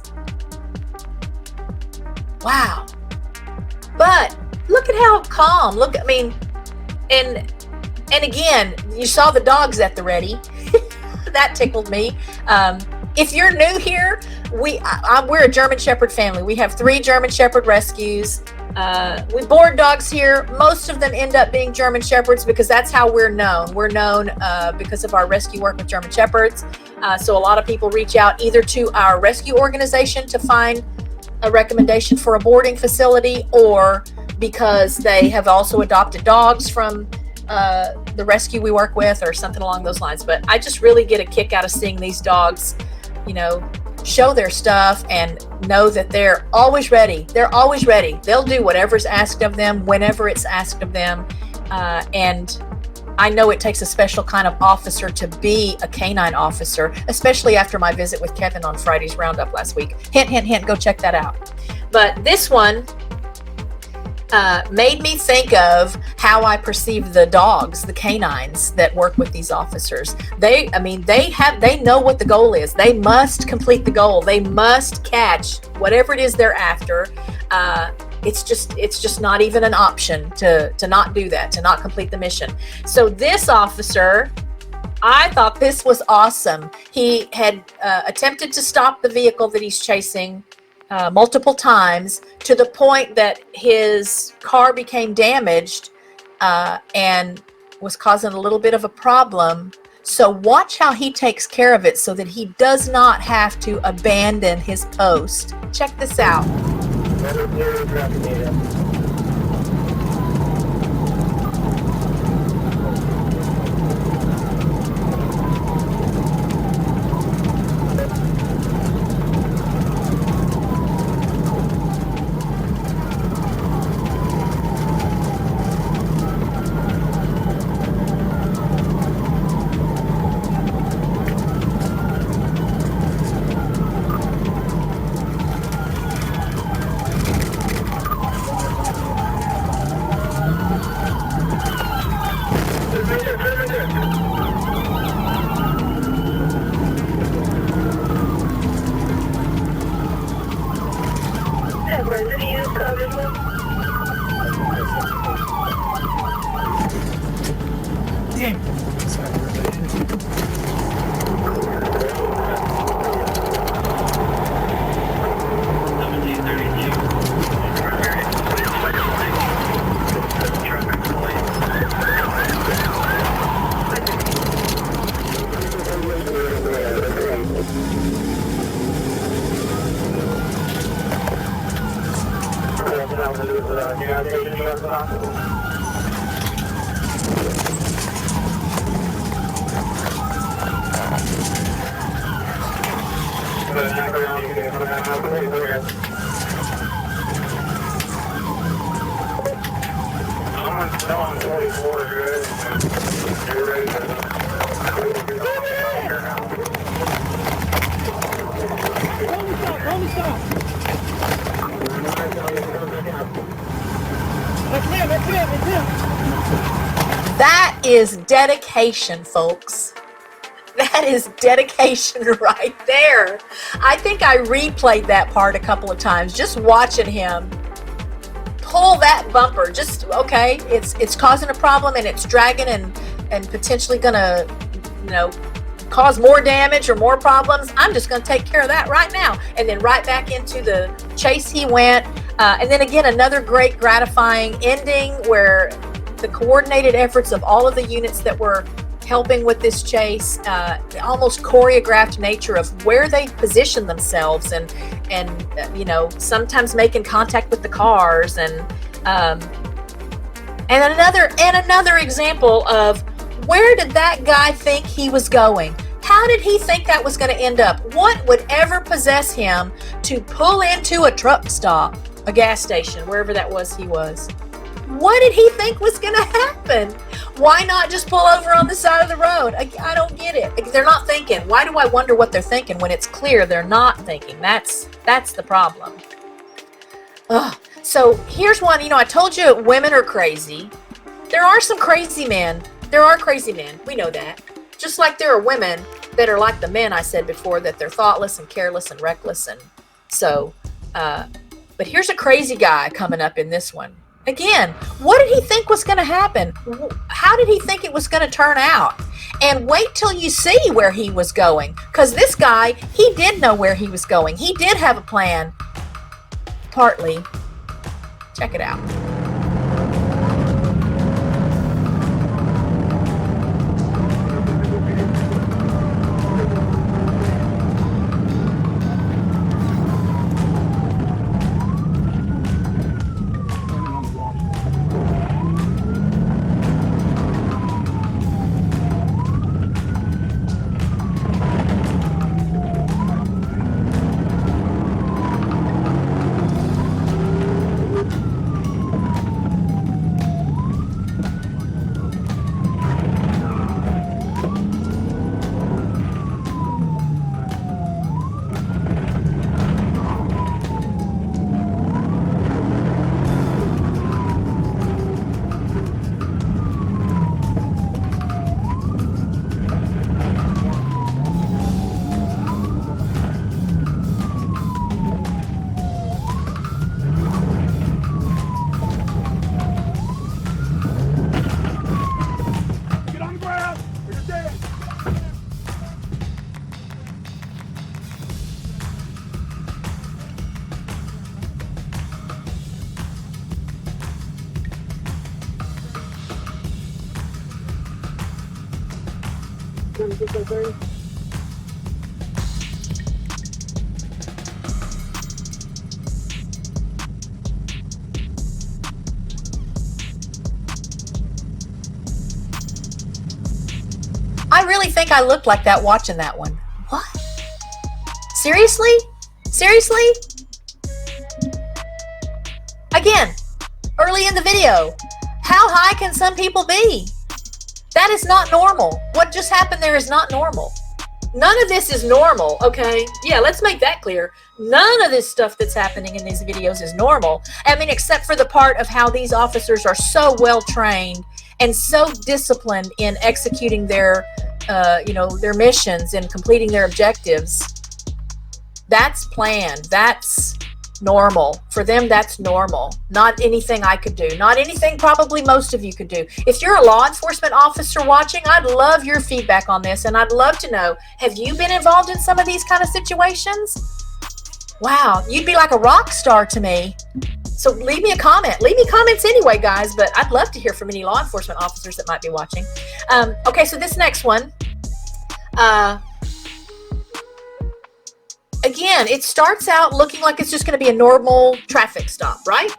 Wow. But look at how calm. And again, you saw the dogs at the ready. That tickled me. If you're new here, we're a German Shepherd family. We have 3 German Shepherd rescues. We board dogs here. Most of them end up being German Shepherds because that's how we're known. We're known because of our rescue work with German Shepherds. So a lot of people reach out either to our rescue organization to find a recommendation for a boarding facility, or because they have also adopted dogs from the rescue we work with, or something along those lines. But I just really get a kick out of seeing these dogs, show their stuff and know that they're always ready. They're always ready. They'll do whatever's asked of them, whenever it's asked of them. And I know it takes a special kind of officer to be a canine officer, especially after my visit with Kevin on Friday's Roundup last week. Hint, hint, hint, go check that out. But this one made me think of how I perceive the dogs, the canines that work with these officers. They know what the goal is. They must complete the goal. They must catch whatever it is they're after. It's just not even an option to not do that, to not complete the mission. So this officer, I thought this was awesome. He had attempted to stop the vehicle that he's chasing multiple times, to the point that his car became damaged and was causing a little bit of a problem. So watch how he takes care of it so that he does not have to abandon his post. Check this out. That is dedication, folks. That is dedication right there. I think I replayed that part a couple of times, just watching him pull that bumper. Just, okay, it's causing a problem and it's dragging and potentially gonna, you know, cause more damage or more problems. I'm just gonna take care of that right now. And then right back into the chase he went. And then again, another great gratifying ending where the coordinated efforts of all of the units that were helping with this chase, the almost choreographed nature of where they position themselves and you know, sometimes making contact with the cars and another example of where did that guy think he was going? How did he think that was going to end up? What would ever possess him to pull into a truck stop, a gas station, wherever that was he was? What did he think was going to happen? Why not just pull over on the side of the road? I don't get it. They're not thinking. Why do I wonder what they're thinking when it's clear they're not thinking? That's the problem. Ugh. So here's one. You know, I told you women are crazy. There are some crazy men. There are crazy men. We know that. Just like there are women that are like the men I said before, that they're thoughtless and careless and reckless. And so, but here's a crazy guy coming up in this one. Again, what did he think was going to happen? How did he think it was going to turn out? And wait till you see where he was going. Because this guy, he did know where he was going. He did have a plan. Partly. Check it out. I really think I looked like that watching that one. What? Seriously? Seriously? Again, early in the video, how high can some people be? That is not normal. What just happened there is not normal. None of this is normal, okay? Yeah, let's make that clear. None of this stuff that's happening in these videos is normal. I mean, except for the part of how these officers are so well trained and so disciplined in executing their, their missions and completing their objectives. That's planned. That's normal. For them, that's normal. Not anything I could do. Not anything probably most of you could do. If you're a law enforcement officer watching, I'd love your feedback on this, and I'd love to know, have you been involved in some of these kind of situations? Wow, you'd be like a rock star to me. So leave me a comment. Leave me comments anyway, guys, but I'd love to hear from any law enforcement officers that might be watching. Okay, so this next one, again, it starts out looking like it's just going to be a normal traffic stop, right?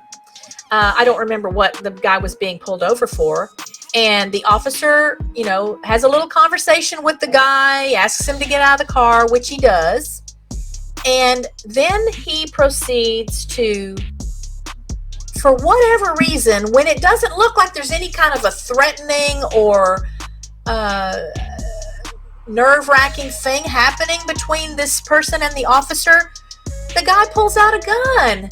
I don't remember what the guy was being pulled over for. And the officer, you know, has a little conversation with the guy, asks him to get out of the car, which he does. And then he proceeds to, for whatever reason, when it doesn't look like there's any kind of a threatening or nerve-wracking thing happening between this person and the officer, the guy pulls out a gun.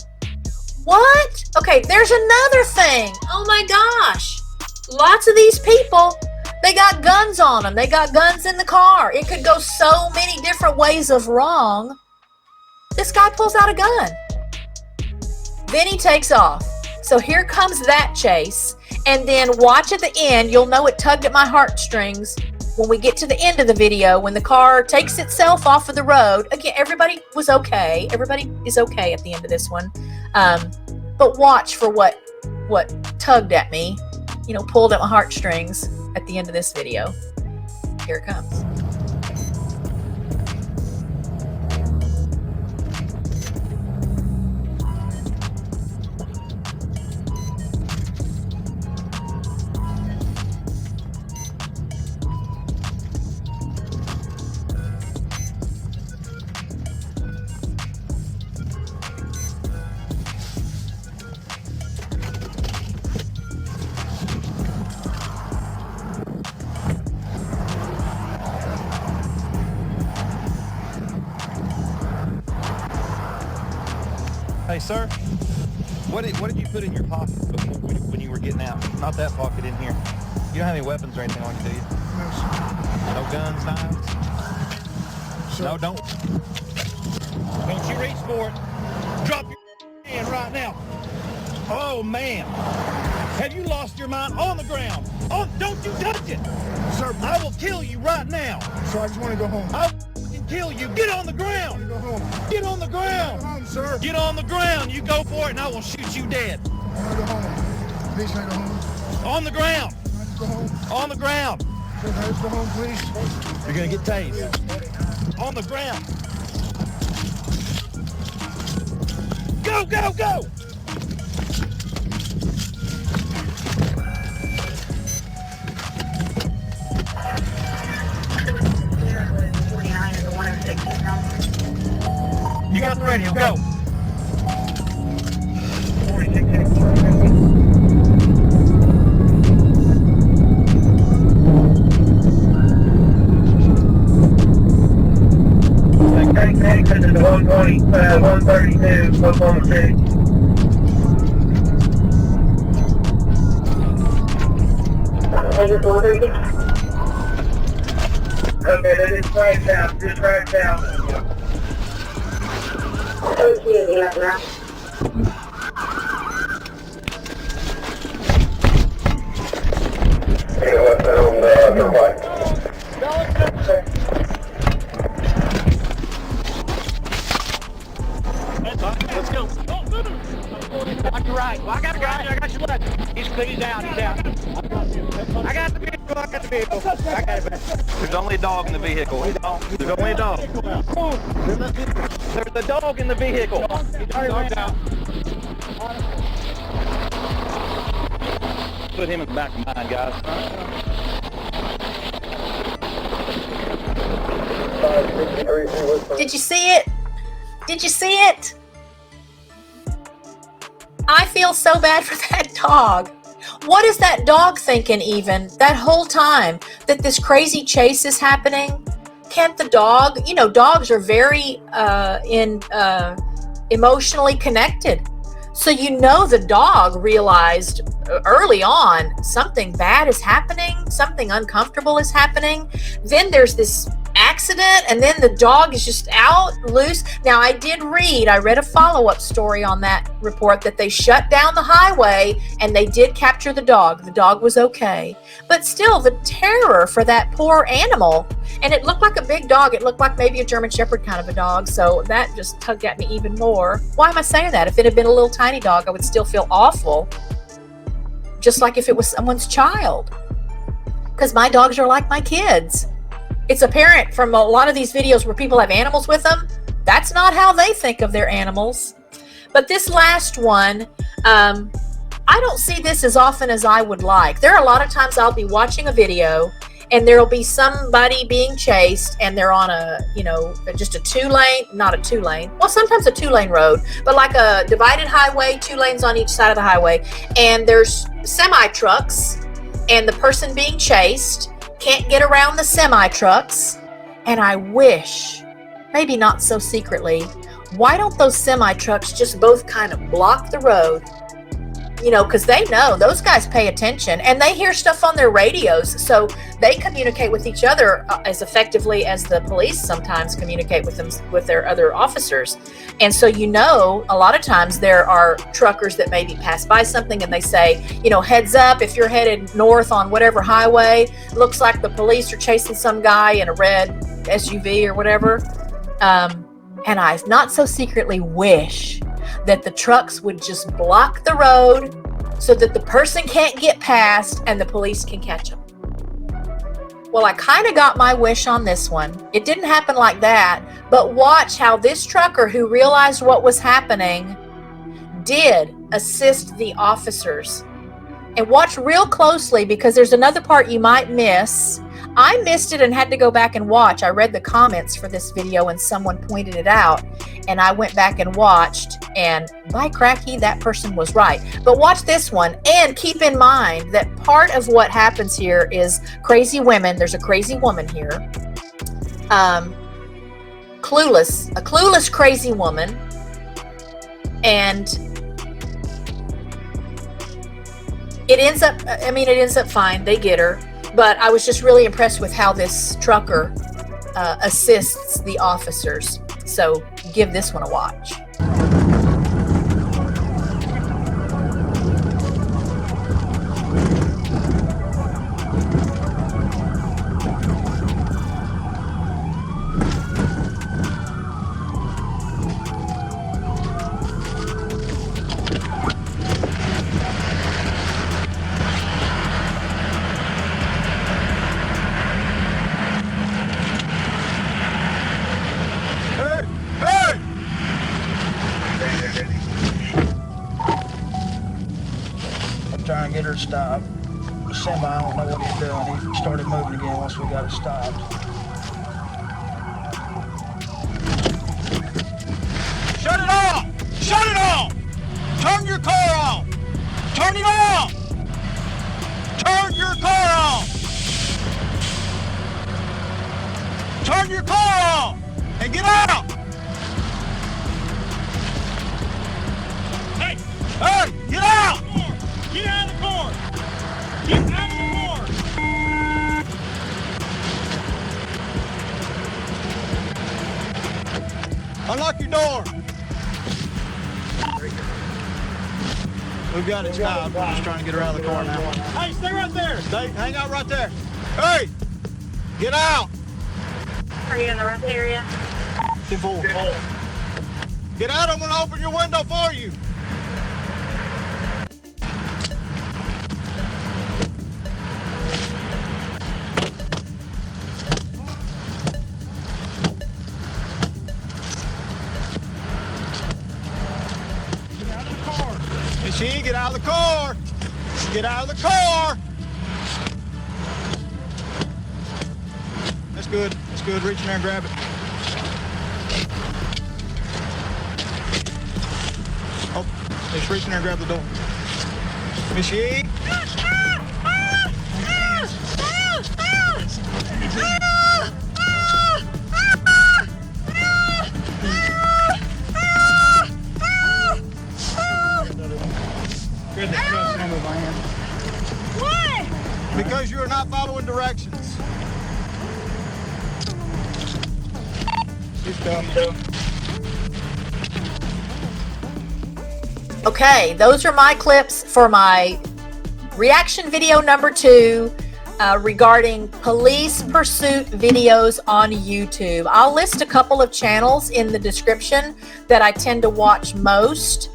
What? Okay, there's another thing. Oh my gosh. Lots of these people, they got guns on them. They got guns in the car. It could go so many different ways of wrong. This guy pulls out a gun. Then he takes off. So here comes that chase. And then watch at the end. You'll know it tugged at my heartstrings when we get to the end of the video, when the car takes itself off of the road. Again, everybody was okay. Everybody is okay at the end of this one. But watch for what tugged at me, you know, pulled at my heartstrings at the end of this video. Here it comes. Hey, sir, what did you put in your pocket before, when you were getting out? Not that pocket in here. You don't have any weapons or anything on you, do you? No, sir. No guns, knives? Sir. No, don't you reach for it. Drop your hand right now. Oh, man. Have you lost your mind? On the ground. Oh, don't you touch it. Sir, I will kill you right now. Sir, I just want to go home. I will kill you. Get on the ground. Go home. Get on the ground. Go home, sir. Get on the ground. You go for it, and I will shoot you dead. I want to go home. Please, can I go home? On the ground. Can I just go home? On the ground. Sir, can I just go home, please? You're going to get tased. On the ground. Go, go, go! You got the radio, go! Connection to the 120, 132, Oklahoma City. Okay, that is crashed out, just crashed out. Let's go. On your right. Well, I got your left. He's out. I got the vehicle. I got it back. There's only a dog in the vehicle. There's only a dog. There's a dog in the vehicle. Dog's out. Put him in the back of mine, guys. Did you see it? Did you see it? I feel so bad for that dog. What is that dog thinking even that whole time that this crazy chase is happening? Can't the dog, you know, dogs are very emotionally connected. So you know the dog realized early on something bad is happening, something uncomfortable is happening. Then there's this accident, and then the dog is just out loose. Now I read a follow-up story on that report that they shut down the highway and they did capture the dog. The dog was okay, but still the terror for that poor animal. And it looked like a big dog. It looked like maybe a German Shepherd kind of a dog, so that just tugged at me even more. Why am I saying that? If it had been a little tiny dog, I would still feel awful, just like if it was someone's child, because my dogs are like my kids. It's apparent from a lot of these videos where people have animals with them, that's not how they think of their animals. But this last one, I don't see this as often as I would like. There are a lot of times I'll be watching a video and there'll be somebody being chased and they're on a, you know, just a not a two lane. Well, sometimes a 2-lane road, but like a divided highway, 2 lanes on each side of the highway. And there's semi trucks and the person being chased can't get around the semi trucks. And I wish, maybe not so secretly, why don't those semi trucks just both kind of block the road? You know, because they know those guys pay attention and they hear stuff on their radios. So they communicate with each other as effectively as the police sometimes communicate with them, with their other officers. And so, you know, a lot of times there are truckers that maybe pass by something and they say, you know, heads up, if you're headed north on whatever highway, looks like the police are chasing some guy in a red SUV or whatever. And I not so secretly wish that the trucks would just block the road so that the person can't get past and the police can catch them. Well, I kind of got my wish on this one. It didn't happen like that, but watch how this trucker who realized what was happening did assist the officers. And watch real closely because there's another part you might miss. I missed it and had to go back and watch. I read the comments for this video and someone pointed it out and I went back and watched, and by cracky, that person was right. But watch this one and keep in mind that part of what happens here is crazy women. There's a crazy woman here. A clueless crazy woman. And it ends up fine. They get her. But I was just really impressed with how this trucker assists the officers. So give this one a watch. Trying to get her to stop. The semi, I don't know what he's doing. He started moving again once we got it stopped. Shut it off! Shut it off! Turn your car off! Turn it off! Turn your car off! Turn your car off! And get out! Hey! Hey! Get out! Get out of the car! Get out of the car! Unlock your door! We've got it stopped. We're just trying to get her out of the car now. Hey, stay right there! Stay, hang out right there. Hey! Get out! Are you in the rest area? 10-4. Get out, I'm gonna open your window for you. She get out of the car. Get out of the car. That's good. That's good. Reach in there and grab it. Oh, just reach in there and grab the door. Miss Yee. Why? Because you are not following directions. Okay, those are my clips for my reaction video number 2 regarding police pursuit videos on YouTube. I'll list a couple of channels in the description that I tend to watch most.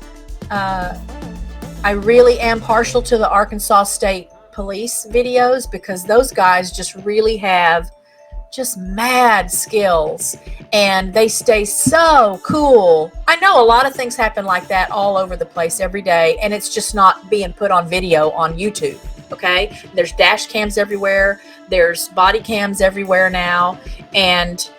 I really am partial to the Arkansas State Police videos because those guys just really have just mad skills, and they stay so cool. I know a lot of things happen like that all over the place every day, and it's just not being put on video on YouTube. Okay, there's dash cams everywhere, there's body cams everywhere now, and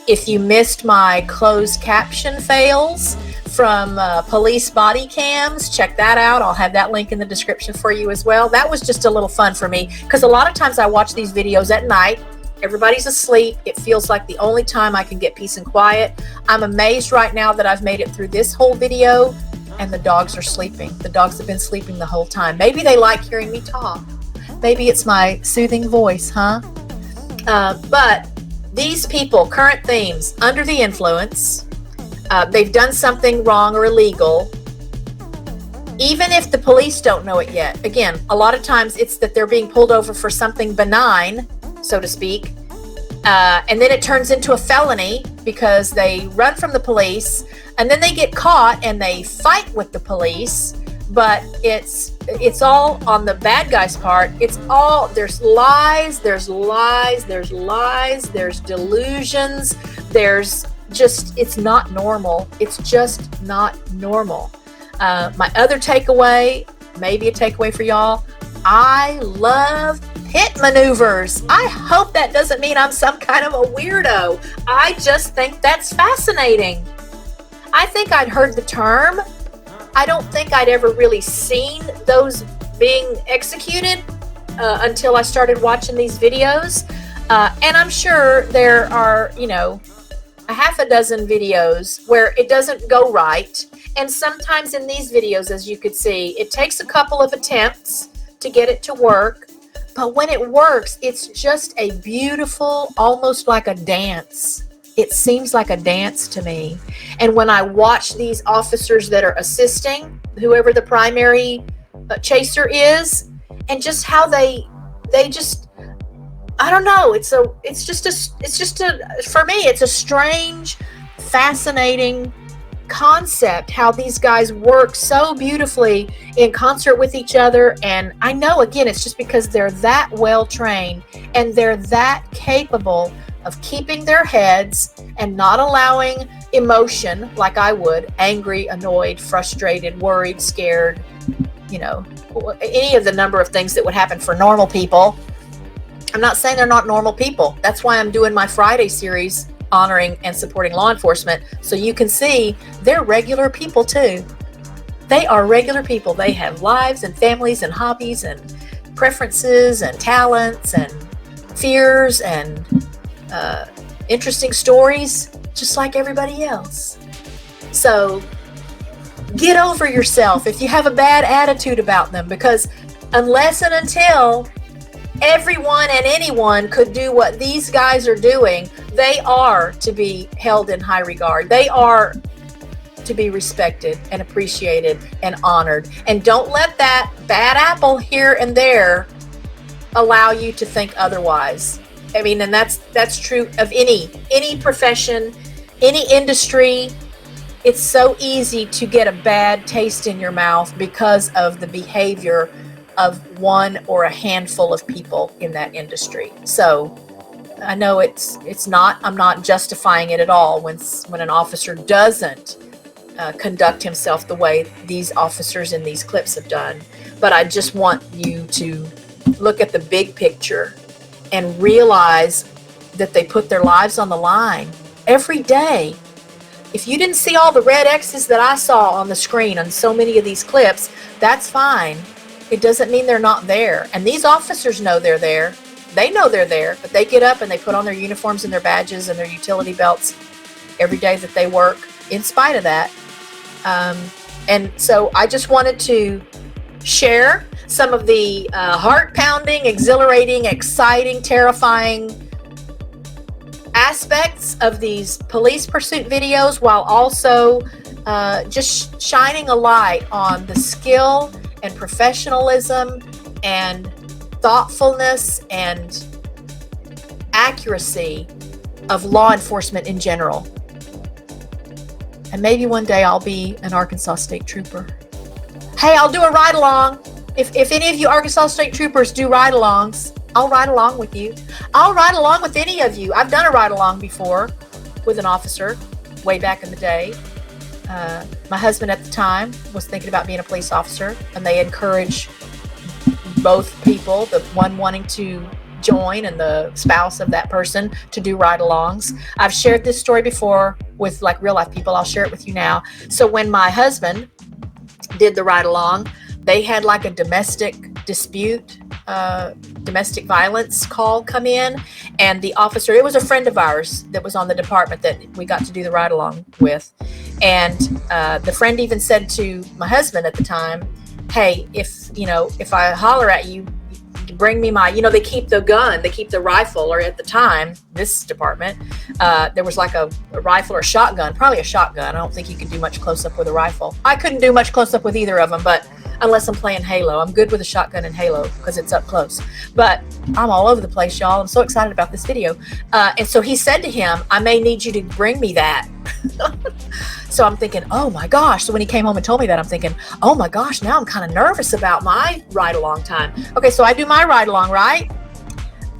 if you missed my closed caption fails from police body cams, check that out. I'll have that link in the description for you as well. That was just a little fun for me, because a lot of times I watch these videos at night. Everybody's asleep. It feels like the only time I can get peace and quiet. I'm amazed right now that I've made it through this whole video and the dogs are sleeping. The dogs have been sleeping the whole time. Maybe they like hearing me talk. Maybe it's my soothing voice, huh? But these people, current themes, under the influence, they've done something wrong or illegal. Even if the police don't know it yet. Again, a lot of times it's that they're being pulled over for something benign, so to speak, and then it turns into a felony because they run from the police, and then they get caught and they fight with the police. But it's all on the bad guy's part. It's all, there's lies, there's delusions, there's just, it's not normal. It's just not normal. My other takeaway, maybe a takeaway for y'all, I love pit maneuvers. I hope that doesn't mean I'm some kind of a weirdo. I just think that's fascinating. I think I'd heard the term. I don't think I'd ever really seen those being executed until I started watching these videos. And I'm sure there are, you know, a half a dozen videos where it doesn't go right. And sometimes in these videos, as you could see, it takes a couple of attempts to get it to work. But when it works, it's just a beautiful, almost like a dance. It seems like a dance to me. And when I watch these officers that are assisting, whoever the primary chaser is, and just how they just, I don't know. For me, it's a strange, fascinating concept how these guys work so beautifully in concert with each other. And I know, again, it's just because they're that well trained and they're that capable of keeping their heads and not allowing emotion like I would, angry, annoyed, frustrated, worried, scared, you know, any of the number of things that would happen for normal people. I'm not saying they're not normal people. That's why I'm doing my Friday series honoring and supporting law enforcement, so you can see they're regular people too. They are regular people. They have lives and families and hobbies and preferences and talents and fears and interesting stories, just like everybody else. So get over yourself if you have a bad attitude about them, because unless and until everyone and anyone could do what these guys are doing, they are to be held in high regard. They are to be respected and appreciated and honored. And don't let that bad apple here and there allow you to think otherwise. I mean, and that's true of any profession, any industry. It's so easy to get a bad taste in your mouth because of the behavior of one or a handful of people in that industry. So I know I'm not justifying it at all when an officer doesn't conduct himself the way these officers in these clips have done. But I just want you to look at the big picture and realize that they put their lives on the line every day. If you didn't see all the red X's that I saw on the screen on so many of these clips, that's fine. It doesn't mean they're not there. And these officers know they're there. They know they're there, but they get up and they put on their uniforms and their badges and their utility belts every day that they work in spite of that. And so I just wanted to share some of the heart-pounding, exhilarating, exciting, terrifying aspects of these police pursuit videos, while also just shining a light on the skill and professionalism and thoughtfulness and accuracy of law enforcement in general. And maybe one day I'll be an Arkansas State Trooper. Hey, I'll do a ride-along. If any of you Arkansas State Troopers do ride-alongs, I'll ride along with you. I'll ride along with any of you. I've done a ride along before with an officer way back in the day. My husband at the time was thinking about being a police officer, and they encourage both people, the one wanting to join and the spouse of that person, to do ride-alongs. I've shared this story before with like real life people. I'll share it with you now. So when my husband did the ride-along, they had like a domestic dispute, domestic violence call come in, and the officer, it was a friend of ours that was on the department that we got to do the ride-along with, and the friend even said to my husband at the time, hey, if I holler at you, bring me my, they keep the gun, they keep the rifle, or at the time, this department, there was like a rifle or a shotgun, probably a shotgun. I don't think you could do much close up with a rifle. I couldn't do much close up with either of them, but unless I'm playing Halo. I'm good with a shotgun and Halo because it's up close. But I'm all over the place, y'all. I'm so excited about this video. And so he said to him, I may need you to bring me that. So I'm thinking, oh my gosh. So when he came home and told me that, I'm thinking, oh my gosh, now I'm kind of nervous about my ride-along time. Okay, so I do my ride-along, right?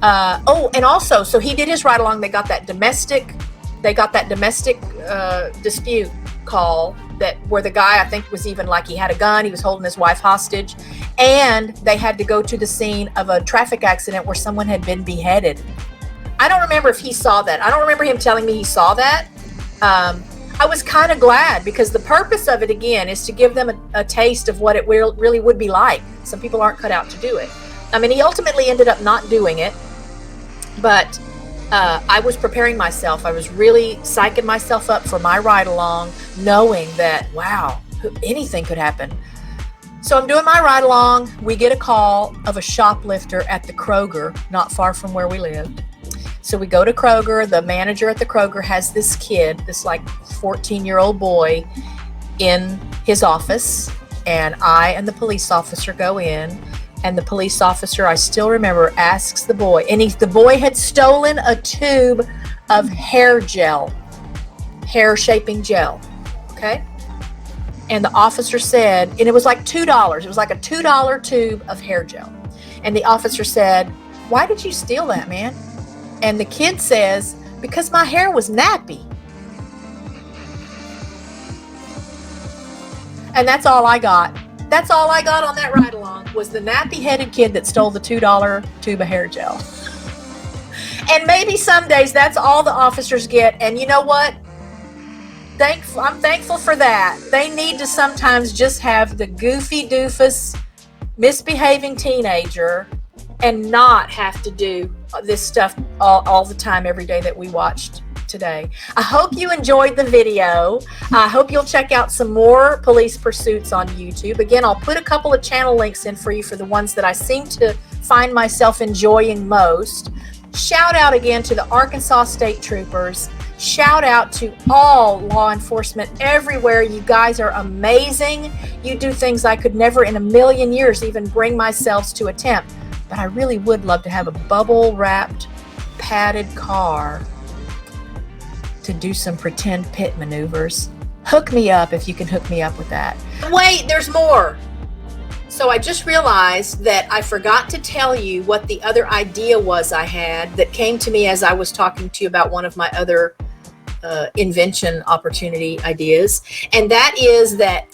And also, so he did his ride-along. They got that domestic dispute call where the guy, I think, was even like he had a gun, he was holding his wife hostage, and they had to go to the scene of a traffic accident where someone had been beheaded. I don't remember if he saw that. I don't remember him telling me he saw that. I was kind of glad, because the purpose of it, again, is to give them a taste of what it really would be like. Some people aren't cut out to do it. I mean, he ultimately ended up not doing it, but I was preparing myself. I was really psyching myself up for my ride-along, knowing that, wow, anything could happen. So I'm doing my ride-along. We get a call of a shoplifter at the Kroger, not far from where we lived. So we go to Kroger. The manager at the Kroger has this kid, this like 14-year-old boy, in his office, and I and the police officer go in. And the police officer, I still remember, asks the boy, and the boy had stolen a tube of hair gel, hair shaping gel, okay? And the officer said, and it was like $2. It was like a $2 tube of hair gel. And the officer said, why did you steal that, man? And the kid says, because my hair was nappy. And that's all I got. That's all I got on that ride-along, was the nappy-headed kid that stole the $2 tube of hair gel. And maybe some days that's all the officers get. And you know what? I'm thankful for that. They need to sometimes just have the goofy doofus, misbehaving teenager and not have to do this stuff all the time, every day that we watched today. I hope you enjoyed the video. I hope you'll check out some more police pursuits on YouTube. Again, I'll put a couple of channel links in for you for the ones that I seem to find myself enjoying most. Shout out again to the Arkansas State Troopers. Shout out to all law enforcement everywhere. You guys are amazing. You do things I could never in a million years even bring myself to attempt. But I really would love to have a bubble-wrapped, padded car to do some pretend pit maneuvers. Hook me up if you can hook me up with that. Wait, there's more. So I just realized that I forgot to tell you what the other idea was I had that came to me as I was talking to you about one of my other invention opportunity ideas. And that is that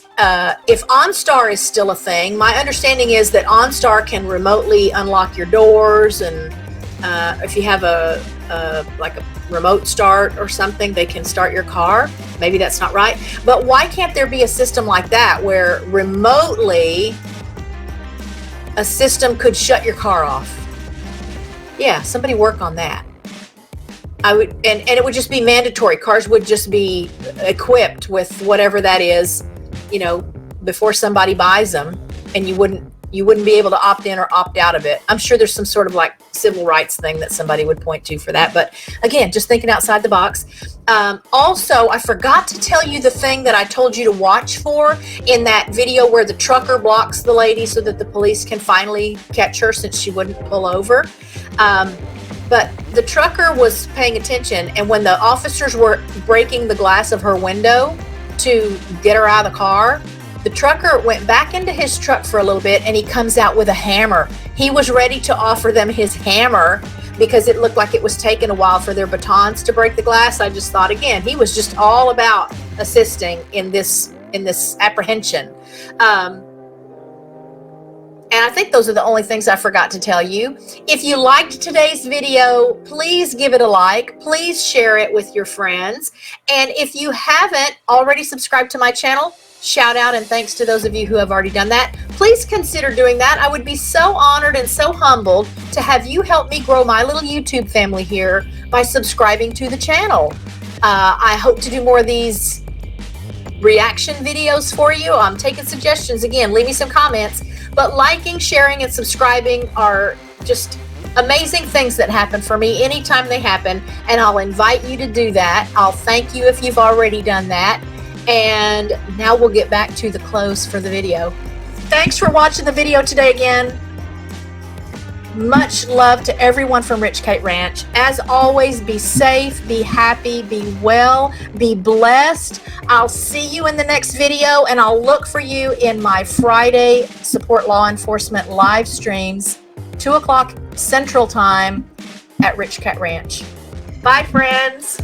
if OnStar is still a thing, my understanding is that OnStar can remotely unlock your doors, and if you have like a remote start or something, they can start your car. Maybe that's not right, but why can't there be a system like that where remotely a system could shut your car off? Yeah, somebody work on that. I would, and it would just be mandatory. Cars would just be equipped with whatever that is, before somebody buys them, and you wouldn't be able to opt in or opt out of it. I'm sure there's some sort of like civil rights thing that somebody would point to for that. But again, just thinking outside the box. Also, I forgot to tell you the thing that I told you to watch for in that video where the trucker blocks the lady so that the police can finally catch her since she wouldn't pull over. But the trucker was paying attention, and when the officers were breaking the glass of her window to get her out of the car, the trucker went back into his truck for a little bit, and he comes out with a hammer. He was ready to offer them his hammer because it looked like it was taking a while for their batons to break the glass. I just thought, again, he was just all about assisting in this apprehension. And I think those are the only things I forgot to tell you. If you liked today's video, please give it a like. Please share it with your friends. And if you haven't already subscribed to my channel, shout out and thanks to those of you who have already done that. Please consider doing that. I would be so honored and so humbled to have you help me grow my little YouTube family here by subscribing to the channel. I hope to do more of these reaction videos for you. I'm taking suggestions. Again, leave me some comments. But liking, sharing, and subscribing are just amazing things that happen for me anytime they happen. And I'll invite you to do that. I'll thank you if you've already done that. And now we'll get back to the close for the video. Thanks for watching the video today again. Much love to everyone from RichKat Ranch. As always, be safe, be happy, be well, be blessed. I'll see you in the next video, and I'll look for you in my Friday Support Law Enforcement live streams, 2 o'clock Central Time at RichKat Ranch. Bye, friends.